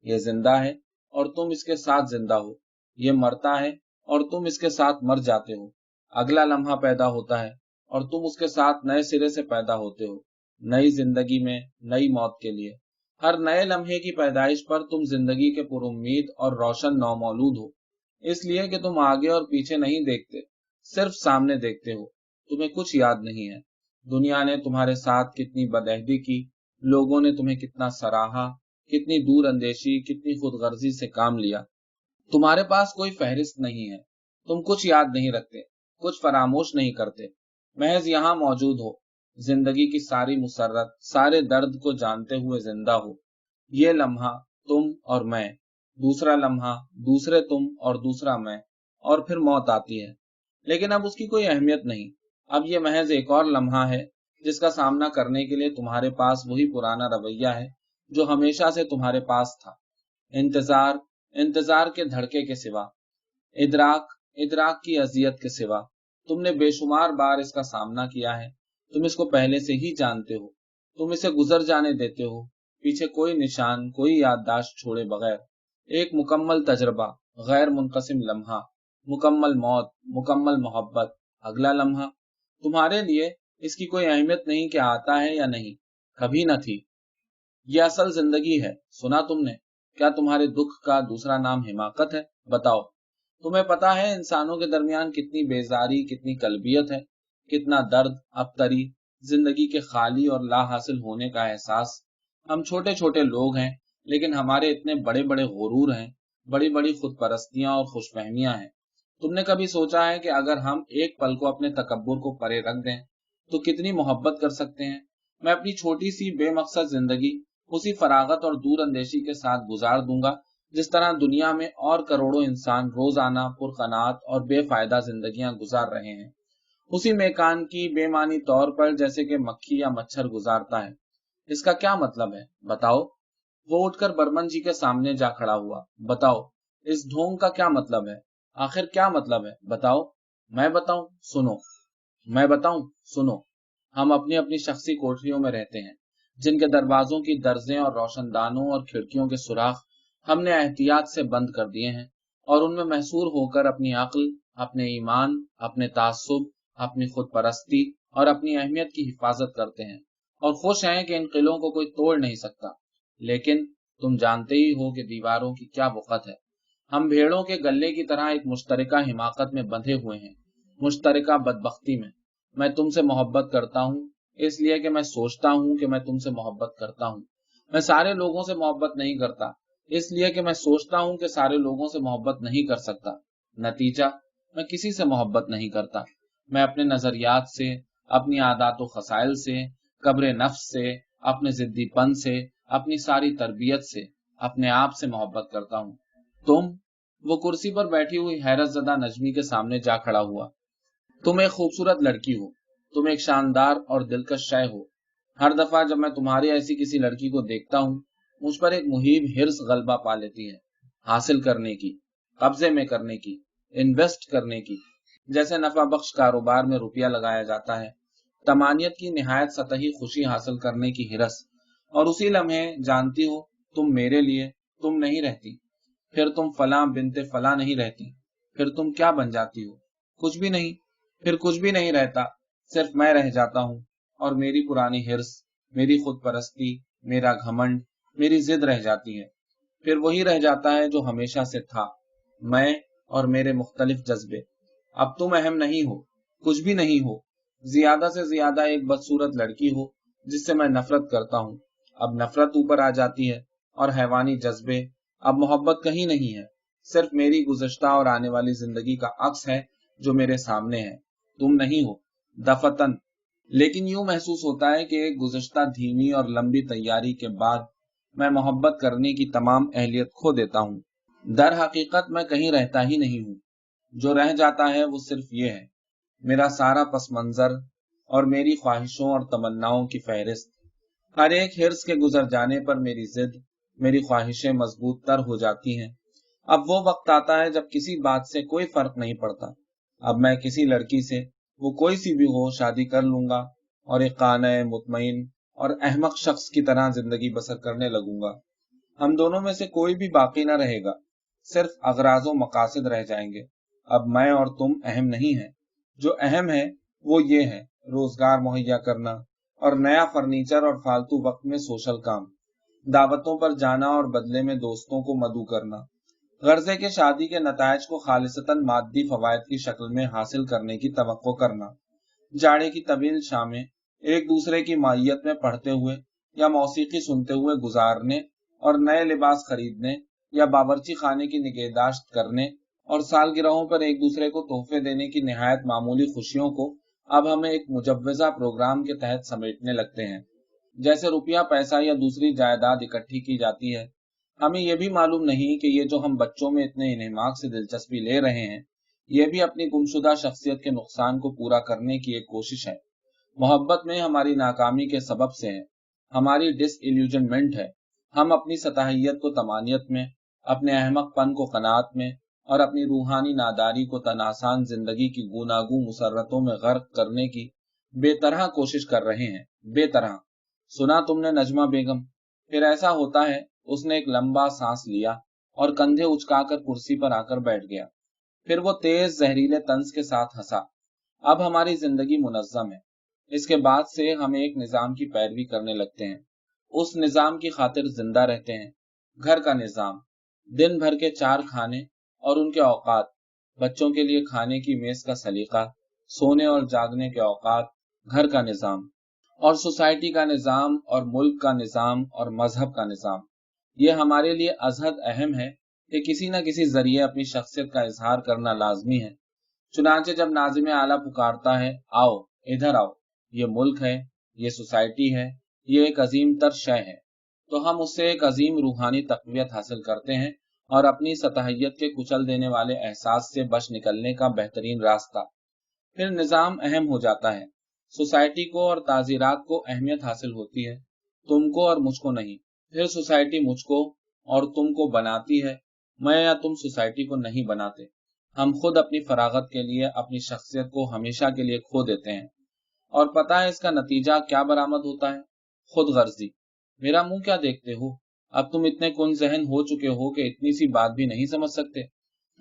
ये जिंदा है और तुम इसके साथ जिंदा हो। ये मरता है और तुम इसके साथ मर जाते हो। अगला लम्हा पैदा होता है और तुम उसके साथ नए सिरे से पैदा होते हो, नई जिंदगी में, नई मौत के लिए। हर नए लम्हे की पैदाइश पर तुम जिंदगी के पुरुम्मीद और रोशन नौमौलूद हो, इसलिए कि तुम आगे और पीछे नहीं देखते, सिर्फ सामने देखते हो। तुम्हें कुछ याद नहीं है। दुनिया ने तुम्हारे साथ कितनी बदअहदी की, लोगों ने तुम्हें कितना सराहा, कितनी दूर अंदेशी, कितनी खुदगर्जी से काम लिया। तुम्हारे पास कोई फहरिस्त नहीं है। तुम कुछ याद नहीं रखते, कुछ फरामोश नहीं करते, महज यहाँ मौजूद हो, जिंदगी की सारी मुसर्रत, सारे दर्द को जानते हुए जिंदा हो। ये लम्हा तुम और मैं, दूसरा लम्हा दूसरे तुम और दूसरा मैं, और फिर मौत आती है। लेकिन अब उसकी कोई अहमियत नहीं। अब ये महज एक और लम्हा है जिसका सामना करने के लिए तुम्हारे पास वही पुराना रवैया है जो हमेशा से तुम्हारे पास था। इंतजार, इंतजार के धड़के के सिवा, इदराक, इदराक की अजियत के सिवा। तुमने बेशुमार बार इसका सामना किया है। तुम इसको पहले से ही जानते हो। तुम इसे गुजर जाने देते हो, पीछे कोई निशान, कोई याददाश्त छोड़े बगैर। एक मुकम्मल तजर्बा, गैर मुनकसिम लम्हा, मुकम्मल मौत, मुकम्मल मोहब्बत। अगला लम्हा तुम्हारे लिए इसकी कोई अहमियत नहीं कि आता है या नहीं, कभी न थी। यह असल जिंदगी है। सुना तुमने? क्या तुम्हारे दुख का दूसरा नाम हिमाकत है? बताओ। तुम्हें पता है इंसानों के दरमियान कितनी बेजारी, कितनी कल्बियत है, कितना दर्द, अबतरी, जिंदगी के खाली और ला हासिल होने का एहसास। हम छोटे छोटे लोग हैं, लेकिन हमारे इतने बड़े बड़े गुरूर हैं, बड़ी बड़ी खुद परस्तियां और खुशफहमियां हैं। तुमने कभी सोचा है कि अगर हम एक पल को अपने तकब्बुर को परे रख दें तो कितनी मोहब्बत कर सकते हैं? मैं अपनी छोटी सी बेमकसद जिंदगी उसी फरागत और दूर अंदेशी के साथ गुजार दूंगा जिस तरह दुनिया में और करोड़ों इंसान रोजाना पुरकनात और बेफायदा जिंदगियां गुजार रहे हैं, उसी मेकान की बेमानी तौर पर जैसे कि मक्खी या मच्छर गुजारता है। इसका क्या मतलब है, बताओ। वो उठकर बर्मन जी के सामने जा खड़ा हुआ। बताओ, इस ढोंग का क्या मतलब है, आखिर क्या मतलब है, बताओ। मैं बताऊं, सुनो। मैं बताऊं, सुनो। हम अपनी अपनी शख्सी कोठरियों में रहते हैं, जिनके दरवाजों की दर्जें और रोशनदानों और खिड़कियों के सुराख हमने एहतियात से बंद कर दिए हैं, और उनमें महसूर होकर अपनी अक्ल, अपने ईमान, अपने तासुब, अपनी खुद परस्ती और अपनी अहमियत की हिफाजत करते हैं, और खुश हैं कि इन किलों को कोई तोड़ नहीं सकता। लेकिन तुम जानते ही हो कि दीवारों की क्या वक़्त है। हम भेड़ों के गल्ले की तरह एक मुश्तरका हिमाकत में बंधे हुए हैं, मुश्तरका बदबख्ती में। मैं तुमसे मोहब्बत करता हूँ, इसलिए कि मैं सोचता हूँ कि मैं तुमसे मोहब्बत करता हूँ। मैं सारे लोगों से मोहब्बत नहीं करता, इसलिए कि मैं सोचता हूँ कि सारे लोगों से मोहब्बत नहीं कर सकता। नतीजा, मैं किसी से मोहब्बत नहीं करता। मैं अपने नजरियात से, अपनी आदात व खसाइल से, कब्र नफ्स से, अपने जिद्दीपन से, अपनी सारी तरबियत से, अपने आप से मोहब्बत करता हूँ। तुम, वो कुर्सी पर बैठी हुई हैरत ज़दा नजमी के सामने जा खड़ा हुआ। तुम एक खूबसूरत लड़की हो, तुम एक शानदार और दिलकश शय हो। हर दफा जब मैं तुम्हारी ऐसी किसी लड़की को देखता हूँ, मुझ पर एक मुहीब हिर्स गलबा पा लेती है, हासिल करने की, कब्जे में करने की, इन्वेस्ट करने की। जैसे नफा बख्श कारोबार में रुपया लगाया जाता है, तमानियत की निहायत सतही खुशी हासिल करने की हिरस। और उसी लम्हे जानती हो, तुम मेरे लिए तुम नहीं रहती, फिर तुम फलां बिनते फलां नहीं रहती, फिर तुम क्या बन जाती हो? कुछ भी नहीं। फिर कुछ भी नहीं रहता, सिर्फ मैं रह जाता हूँ, और मेरी पुरानी हिर्स, मेरी खुद परस्ती, मेरा घमंड, मेरी जिद रह जाती है। फिर वही रह जाता है जो हमेशा से था, मैं और मेरे मुख्तलिफ जज्बे। अब तुम अहम नहीं हो, कुछ भी नहीं हो, ज्यादा से ज्यादा एक बदसूरत लड़की हो जिससे मैं नफरत करता हूँ। अब नफरत ऊपर आ जाती है, और हैवानी जज्बे। अब मोहब्बत कहीं नहीं है, सिर्फ मेरी गुज़श्ता और आने वाली जिंदगी का अक्स है जो मेरे सामने है। तुम नहीं हो, दफतन। लेकिन यूं महसूस होता है कि एक गुज़श्ता धीमी और लंबी तैयारी के बाद मैं मोहब्बत करने की तमाम अहलियत खो देता हूँ। दर हकीकत मैं कहीं रहता ही नहीं हूँ। जो रह जाता है वो सिर्फ ये है, मेरा सारा पस मंजर और मेरी ख्वाहिशों और तमन्नाओं की फहरिस्त। हर एक हिर्स के गुजर जाने पर मेरी जिद, मेरी ख्वाहिशें मजबूत तर हो जाती हैं। अब वो वक्त आता है जब किसी बात से कोई फर्क नहीं पड़ता। अब मैं किसी लड़की से, वो कोई सी भी हो, शादी कर लूंगा, और एक काना मुतमईन और अहमक शख्स की तरह जिंदगी बसर करने लगूंगा। हम दोनों में से कोई भी बाकी ना रहेगा, सिर्फ अगराज़ो मकासद रह जाएंगे। अब मैं और तुम अहम नहीं है, जो अहम है वो ये है, रोजगार मुहैया करना, और नया फर्नीचर, और फालतू वक्त में सोशल काम, दावतों पर जाना और बदले में दोस्तों को मदऊ करना, गर्जे के शादी के नतायज को खालिसतन मादी फवायद की शक्ल में हासिल करने की तवक्को करना, जाड़े की तवील शामें एक दूसरे की मायत में पढ़ते हुए या मौसीकी सुनते हुए गुजारने, और नए लिबास खरीदने या बावर्ची खाने की निगहदाश्त करने, और सालगिरहों पर एक दूसरे को तोहफे देने की निहायत मामूली खुशियों को अब हमें एक मुजव्वजा प्रोग्राम के तहत समेटने लगते हैं। जैसे रुपया, पैसा या दूसरी जायदाद इकट्ठी की जाती है। हमें यह भी मालूम नहीं कि ये जो हम बच्चों में इतने इन्हेमाक से दिलचस्पी ले रहे हैं, ये भी अपनी गुमशुदा शख्सियत के नुकसान को पूरा करने की एक कोशिश है। मोहब्बत में हमारी नाकामी के सबब से है, हमारी डिसइल्यूजनमेंट है। हम अपनी सतहियत को तमानियत में, अपने अहमकपन को कनात में, और अपनी रूहानी नादारी को तनासान जिंदगी की गूनागू मुसर्रतों में गर्क करने की बेतरह कोशिश कर रहे हैं। बेतरह। सुना तुमने नजमा बेगम? फिर ऐसा होता है, उसने एक लंबा सांस लिया और कंधे उचकाकर कुर्सी पर आकर बैठ गया। फिर वो तेज जहरीले तंज के साथ हंसा। अब हमारी जिंदगी मुनज्जम है। इसके बाद से हम एक निजाम की पैरवी करने लगते हैं। उस निजाम की खातिर जिंदा रहते हैं। घर का निजाम, दिन भर के 4 खाने और उनके औकात, बच्चों के लिए खाने की मेज का सलीका, सोने और जागने के औकात, घर का निजाम, और सोसाइटी का निजाम, और मुल्क का निजाम, और मजहब का निजाम। ये हमारे लिए अजहद अहम है कि किसी न किसी जरिए अपनी शख्सियत का इजहार करना लाजमी है। चुनांचे जब नाज़िम आला पुकारता है, आओ, इधर आओ, ये मुल्क है, ये सोसाइटी है, ये एक अजीम तर शय है, तो हम उससे एक अजीम रूहानी तक़वियत हासिल करते हैं, और अपनी सतहियत के कुचल देने वाले एहसास से बच निकलने का बेहतरीन रास्ता। फिर निज़ाम अहम हो जाता है, सोसाइटी को और ताज़ीरात को अहमियत हासिल होती है, तुमको और मुझको नहीं। फिर सोसाइटी मुझको और तुमको बनाती है, मैं या तुम सोसाइटी को नहीं बनाते। हम खुद अपनी फरागत के लिए अपनी शख्सियत को हमेशा के लिए खो देते हैं, और पता है इसका नतीजा क्या बरामद होता है? खुद गर्जी। मेरा मुंह क्या देखते हो? अब तुम इतने कुन जहन हो चुके हो कि इतनी सी बात भी नहीं समझ सकते।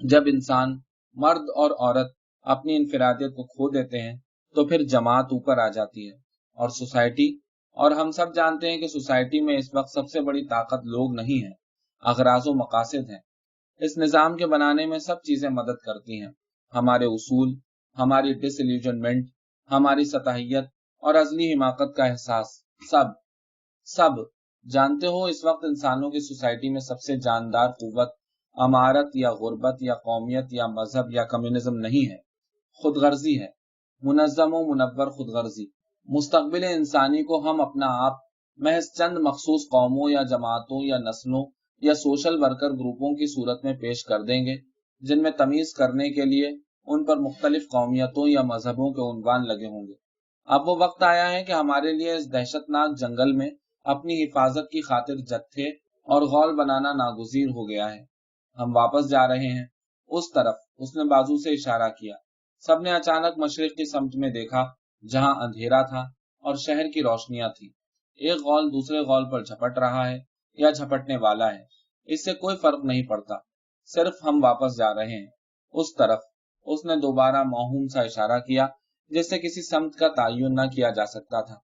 जब इंसान, मर्द और औरत, अपनी इनफरादियत को खो देते हैं तो फिर जमात ऊपर आ जाती है और सोसाइटी, और हम सब जानते हैं कि सोसाइटी में इस वक्त सबसे बड़ी ताकत लोग नहीं है, अगराज व मकासद हैं। इस निजाम के बनाने में सब चीजें मदद करती हैं, हमारे उसूल, हमारी डिसइल्यूजनमेंट, हमारी सतहियत और अजली हिमाकत का एहसास, सब सब। जानते हो, इस वक्त इंसानों की सोसाइटी में सबसे जानदार कुव्वत अमारत या गुर्बत या कौमियत या मजहब या कम्युनिज्म नहीं है, खुदगर्जी है। मुनज़्ज़म व मुनव्वर खुदगर्जी। मुस्तकबिल इंसानी को हम अपना आप महज चंद मखसूस कौमों या जमातों या नस्लों या सोशल वर्कर ग्रुपों की सूरत में पेश कर देंगे, जिनमें तमीज करने के लिए उन पर मुख्तलिफ कौमियतों या मजहबों के उन्वान लगे होंगे। अब वो वक्त आया है कि हमारे लिए इस दहशतनाक जंगल में अपनी हिफाजत की खातिर जत्थे और गौल बनाना नागुज़ीर हो गया है। हम वापस जा रहे हैं, उस तरफ। उसने बाजू से इशारा किया। सबने अचानक मशरिक की समत में देखा, जहां अंधेरा था और शहर की रोशनियां थी। एक गौल दूसरे गौल पर झपट रहा है या झपटने वाला है, इससे कोई फर्क नहीं पड़ता, सिर्फ हम वापस जा रहे हैं, उस तरफ। उसने दोबारा मौहूम सा इशारा किया, जिससे किसी समत का तयन न किया जा सकता था।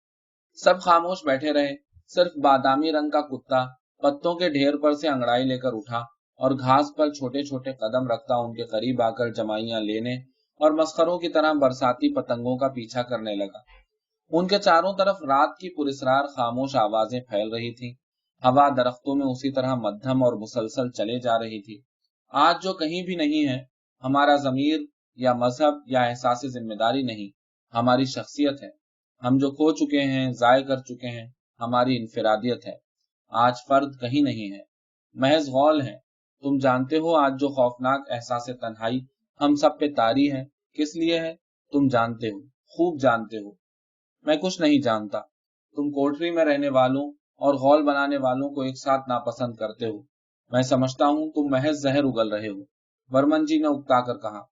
सब खामोश बैठे रहे। सिर्फ बादामी रंग का कुत्ता पत्तों के ढेर पर से अंगड़ाई लेकर उठा और घास पर छोटे छोटे कदम रखता उनके करीब आकर जमाइयां लेने और मस्खरों की तरह बरसाती पतंगों का पीछा करने लगा। उनके चारों तरफ रात की पुरस्रार खामोश आवाजें फैल रही थीं। हवा दरख्तों में उसी तरह मध्यम और मुसलसल चले जा रही थी। आज जो कहीं भी नहीं है, हमारा ज़मीर या मजहब या एहसास जिम्मेदारी नहीं, हमारी शख्सियत है। हम जो खो चुके हैं, जाय कर चुके हैं, हमारी इनफरादियत है। आज फर्द कहीं नहीं है, महज गौल है। तुम जानते हो, आज जो खौफनाक एहसास तन्हाई हम सब पे तारी है, किस लिए है? तुम जानते हो, खूब जानते हो। मैं कुछ नहीं जानता। तुम कोठरी में रहने वालों और गौल बनाने वालों को एक साथ नापसंद करते हो। मैं समझता हूं तुम महज जहर उगल रहे हो, बर्मन जी ने उकता कर कहा।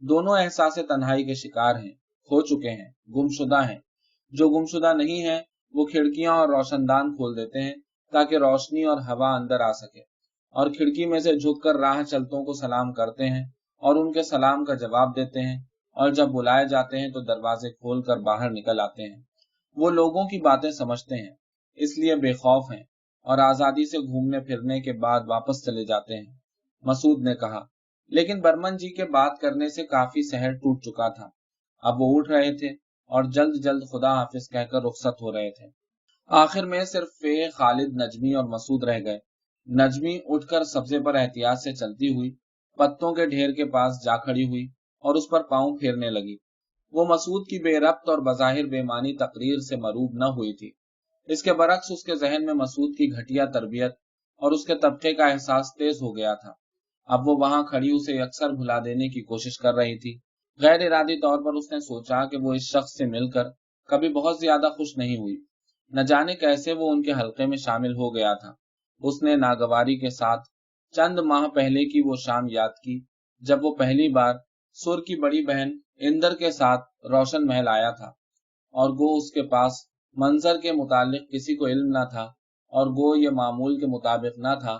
दोनों एहसास तन्हाई के शिकार हैं, खो चुके हैं, गुमशुदा हैं। जो गुमशुदा नहीं है, वो खिड़कियां और रोशनदान खोल देते हैं ताकि रोशनी और हवा अंदर आ सके, और खिड़की में से झुककर राह चलतों को सलाम करते हैं और उनके सलाम का जवाब देते हैं, और जब बुलाए जाते हैं तो दरवाजे खोलकर बाहर निकल आते हैं। वो लोगों की बातें समझते हैं, इसलिए बेखौफ हैं, और आजादी से घूमने फिरने के बाद वापस चले जाते हैं, मसूद ने कहा। लेकिन बर्मन जी के बात करने से काफी सहर टूट चुका था। अब वो उठ रहे थे और जल्द जल्द खुदा हाफिज कहकर रुखसत हो रहे थे। आखिर में सिर्फ फे, खालिद, नजमी और मसूद रह गए। नजमी उठकर सब्जे पर एहतियात से चलती हुई पत्तों के ढेर के पास जा खड़ी हुई और उस पर पांव फेरने लगी। वो मसूद की बेरब्त और बज़ाहिर बेमानी तकरीर से मरूब न हुई थी। इसके बरक्स उसके जहन में मसूद की घटिया तरबियत और उसके तबके का एहसास तेज हो गया था। अब वो वहां खड़ी उसे अक्सर भुला देने की कोशिश कर रही थी। गैर इरादी तौर पर उसने सोचा कि वो इस शख्स से मिलकर कभी बहुत ज्यादा खुश नहीं हुई। न जाने कैसे वो उनके हल्के में शामिल हो गया था। उसने नागवारी के साथ चंद माह पहले की वो शाम याद की, जब वो पहली बार सुर की बड़ी बहन इंदर के साथ रोशन महल आया था, और गो उसके पास मंजर के मुतालिक किसी को इल्म न था, और गो ये मामूल के मुताबिक न था,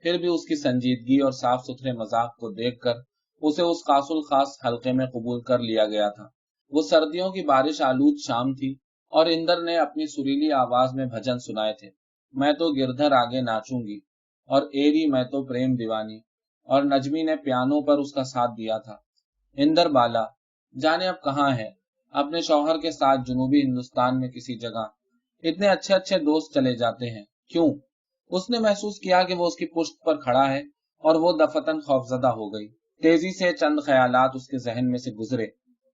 फिर भी उसकी संजीदगी और साफ सुथरे मजाक को देखकर उसे उस कासुल खास हल्के में कबूल कर लिया गया था। वो सर्दियों की बारिश आलूद शाम थी और इंदर ने अपनी सुरीली आवाज में भजन सुनाए थे। मैं तो गिरधर आगे नाचूंगी, और एरी मैं तो प्रेम दीवानी, और नजमी ने पियानो पर उसका साथ दिया था। इंदर बाला जाने अब कहाँ है, अपने शौहर के साथ जुनूबी हिंदुस्तान में किसी जगह। इतने अच्छे अच्छे दोस्त चले जाते हैं, क्यों? उसने महसूस किया कि वो उसकी पुश्त पर खड़ा है, और वो दफतन खौफजदा हो गई। तेजी से चंद ख्यालात उसके जहन में से गुजरे।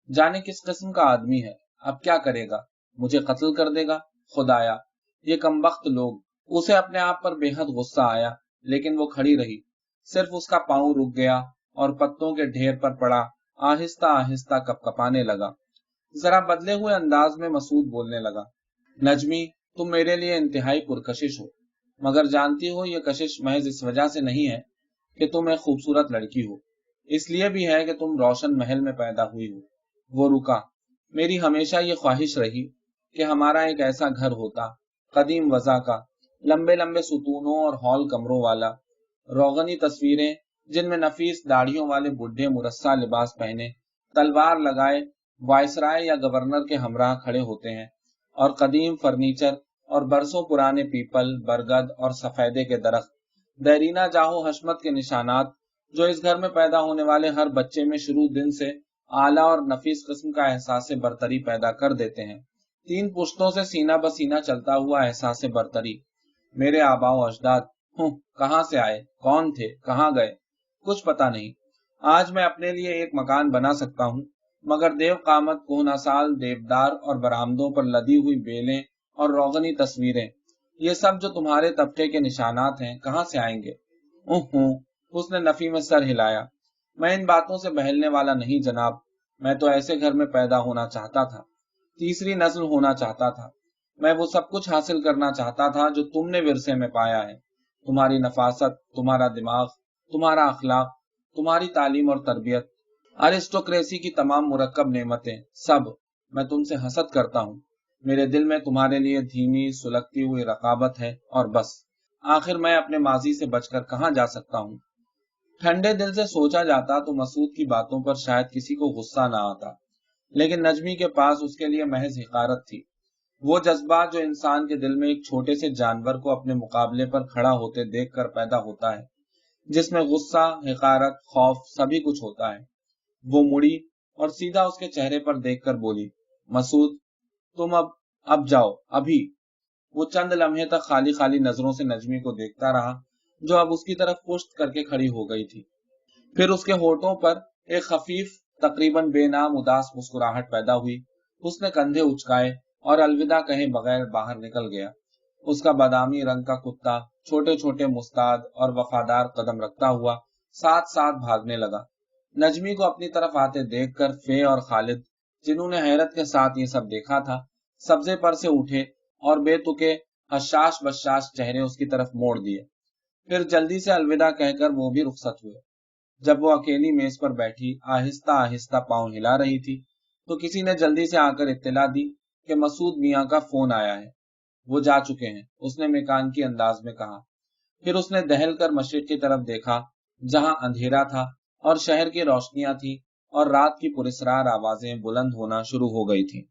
जाने किस किस्म का आदमी है, अब क्या करेगा? मुझे कत्ल कर देगा? खुदाया, ये कमबख्त लोग। उसे अपने आप पर बेहद गुस्सा आया, लेकिन वो खड़ी रही। सिर्फ उसका पांव रुक गया और पत्तों के ढेर पर पड़ा आहिस्ता आहिस्ता कपकपाने लगा। जरा बदले हुए अंदाज में मसूद बोलने लगा। नजमी, तुम मेरे लिए इंतहाई पुरकशिश हो, मगर जानती हो ये कशिश महज इस वजह से नहीं है कि तुम एक खूबसूरत लड़की हो, इसलिए भी है कि तुम रोशन महल में पैदा हुई हो। वो रुका। मेरी हमेशा ये ख्वाहिश रही कि हमारा एक ऐसा घर होता, कदीम वज़ा का, लंबे लंबे सुतूनों और हॉल कमरों वाला, रोगनी तस्वीरें जिनमें नफीस दाढ़ियों वाले बुढ़े मुरस्सा लिबास पहने, तलवार लगाए वायसराय या गवर्नर के हमराह खड़े होते हैं, और कदीम फर्नीचर और बरसों पुराने पीपल, बरगद और सफेदे के दरख्त, देरीना जाहो हशमत के निशानात जो इस घर में पैदा होने वाले हर बच्चे में शुरू दिन से आला और नफीस किस्म का एहसास बरतरी पैदा कर देते हैं। 3 पुश्तों से सीना बसीना चलता हुआ एहसास बरतरी। मेरे आबाओ अजदाद कहाँ से आए, कौन थे, कहाँ गए, कुछ पता नहीं। आज मैं अपने लिए एक मकान बना सकता हूँ, मगर देव कामत, कोहनासाल, देवदार और बरामदों पर लदी हुई बेलें और रोगनी तस्वीरें, ये सब जो तुम्हारे तबके के निशानात हैं, कहाँ से आएंगे? उसने नफी में सर हिलाया। मैं इन बातों से बहलने वाला नहीं जनाब। मैं तो ऐसे घर में पैदा होना चाहता था, तीसरी नस्ल होना चाहता था। मैं वो सब कुछ हासिल करना चाहता था जो तुमने विरसे में पाया है। तुम्हारी नफासत, तुम्हारा दिमाग, तुम्हारा अखलाक, तुम्हारी तालीम और तरबियत, अरिस्टोक्रेसी की तमाम मुरक्कब नेमतें, सब। मैं तुमसे हसद करता हूँ। मेरे दिल में तुम्हारे लिए धीमी सुलगती हुई रकाबत है, और बस। आखिर मैं अपने माजी से बचकर कहाँ जा सकता हूँ? ठंडे दिल से सोचा जाता तो मसूद की बातों पर शायद किसी को गुस्सा ना आता, लेकिन नजमी के पास उसके लिए महज हिकारत थी। वो जज्बा जो इंसान के दिल में एक छोटे से जानवर को अपने मुकाबले पर खड़ा होते देखकर पैदा होता है, जिसमें गुस्सा, हिकारत, खौफ सभी कुछ होता है। वो मुड़ी और सीधा उसके चेहरे पर देखकर बोली, मसूद, तुम अब जाओ, अभी। वो चंद लम्हे तक खाली खाली नजरों से नजमी को देखता रहा, जो अब उसकी तरफ पुश्त करके खड़ी हो गई थी। फिर उसके होठों पर एक खफीफ, तकरीबन बेनाम उदास मुस्कुराहट पैदा हुई। उसने कंधे उचकाए और अलविदा कहे बगैर बाहर निकल गया। उसका बादामी रंग का कुत्ता छोटे छोटे मुस्ताद और वफादार कदम रखता हुआ साथ साथ भागने लगा। नजमी को अपनी तरफ आते देखकर फे और खालिद, जिन्होंने हैरत के साथ ये सब देखा था, सब्जे पर से उठे और बेतुके हशाश बशाश चेहरे उसकी तरफ मोड़ दिए। फिर जल्दी से अलविदा कहकर वो भी रुखसत हुए। जब वो अकेली मेज पर बैठी आहिस्ता आहिस्ता पांव हिला रही थी, तो किसी ने जल्दी से आकर इत्तला दी कि मसूद मियां का फोन आया है। वो जा चुके हैं, उसने मेकानकी अंदाज में कहा। फिर उसने दहल कर मशरिक की तरफ देखा, जहां अंधेरा था और शहर की रोशनियां थी और रात की पुरस्रार आवाजें बुलंद होना शुरू हो गई थी।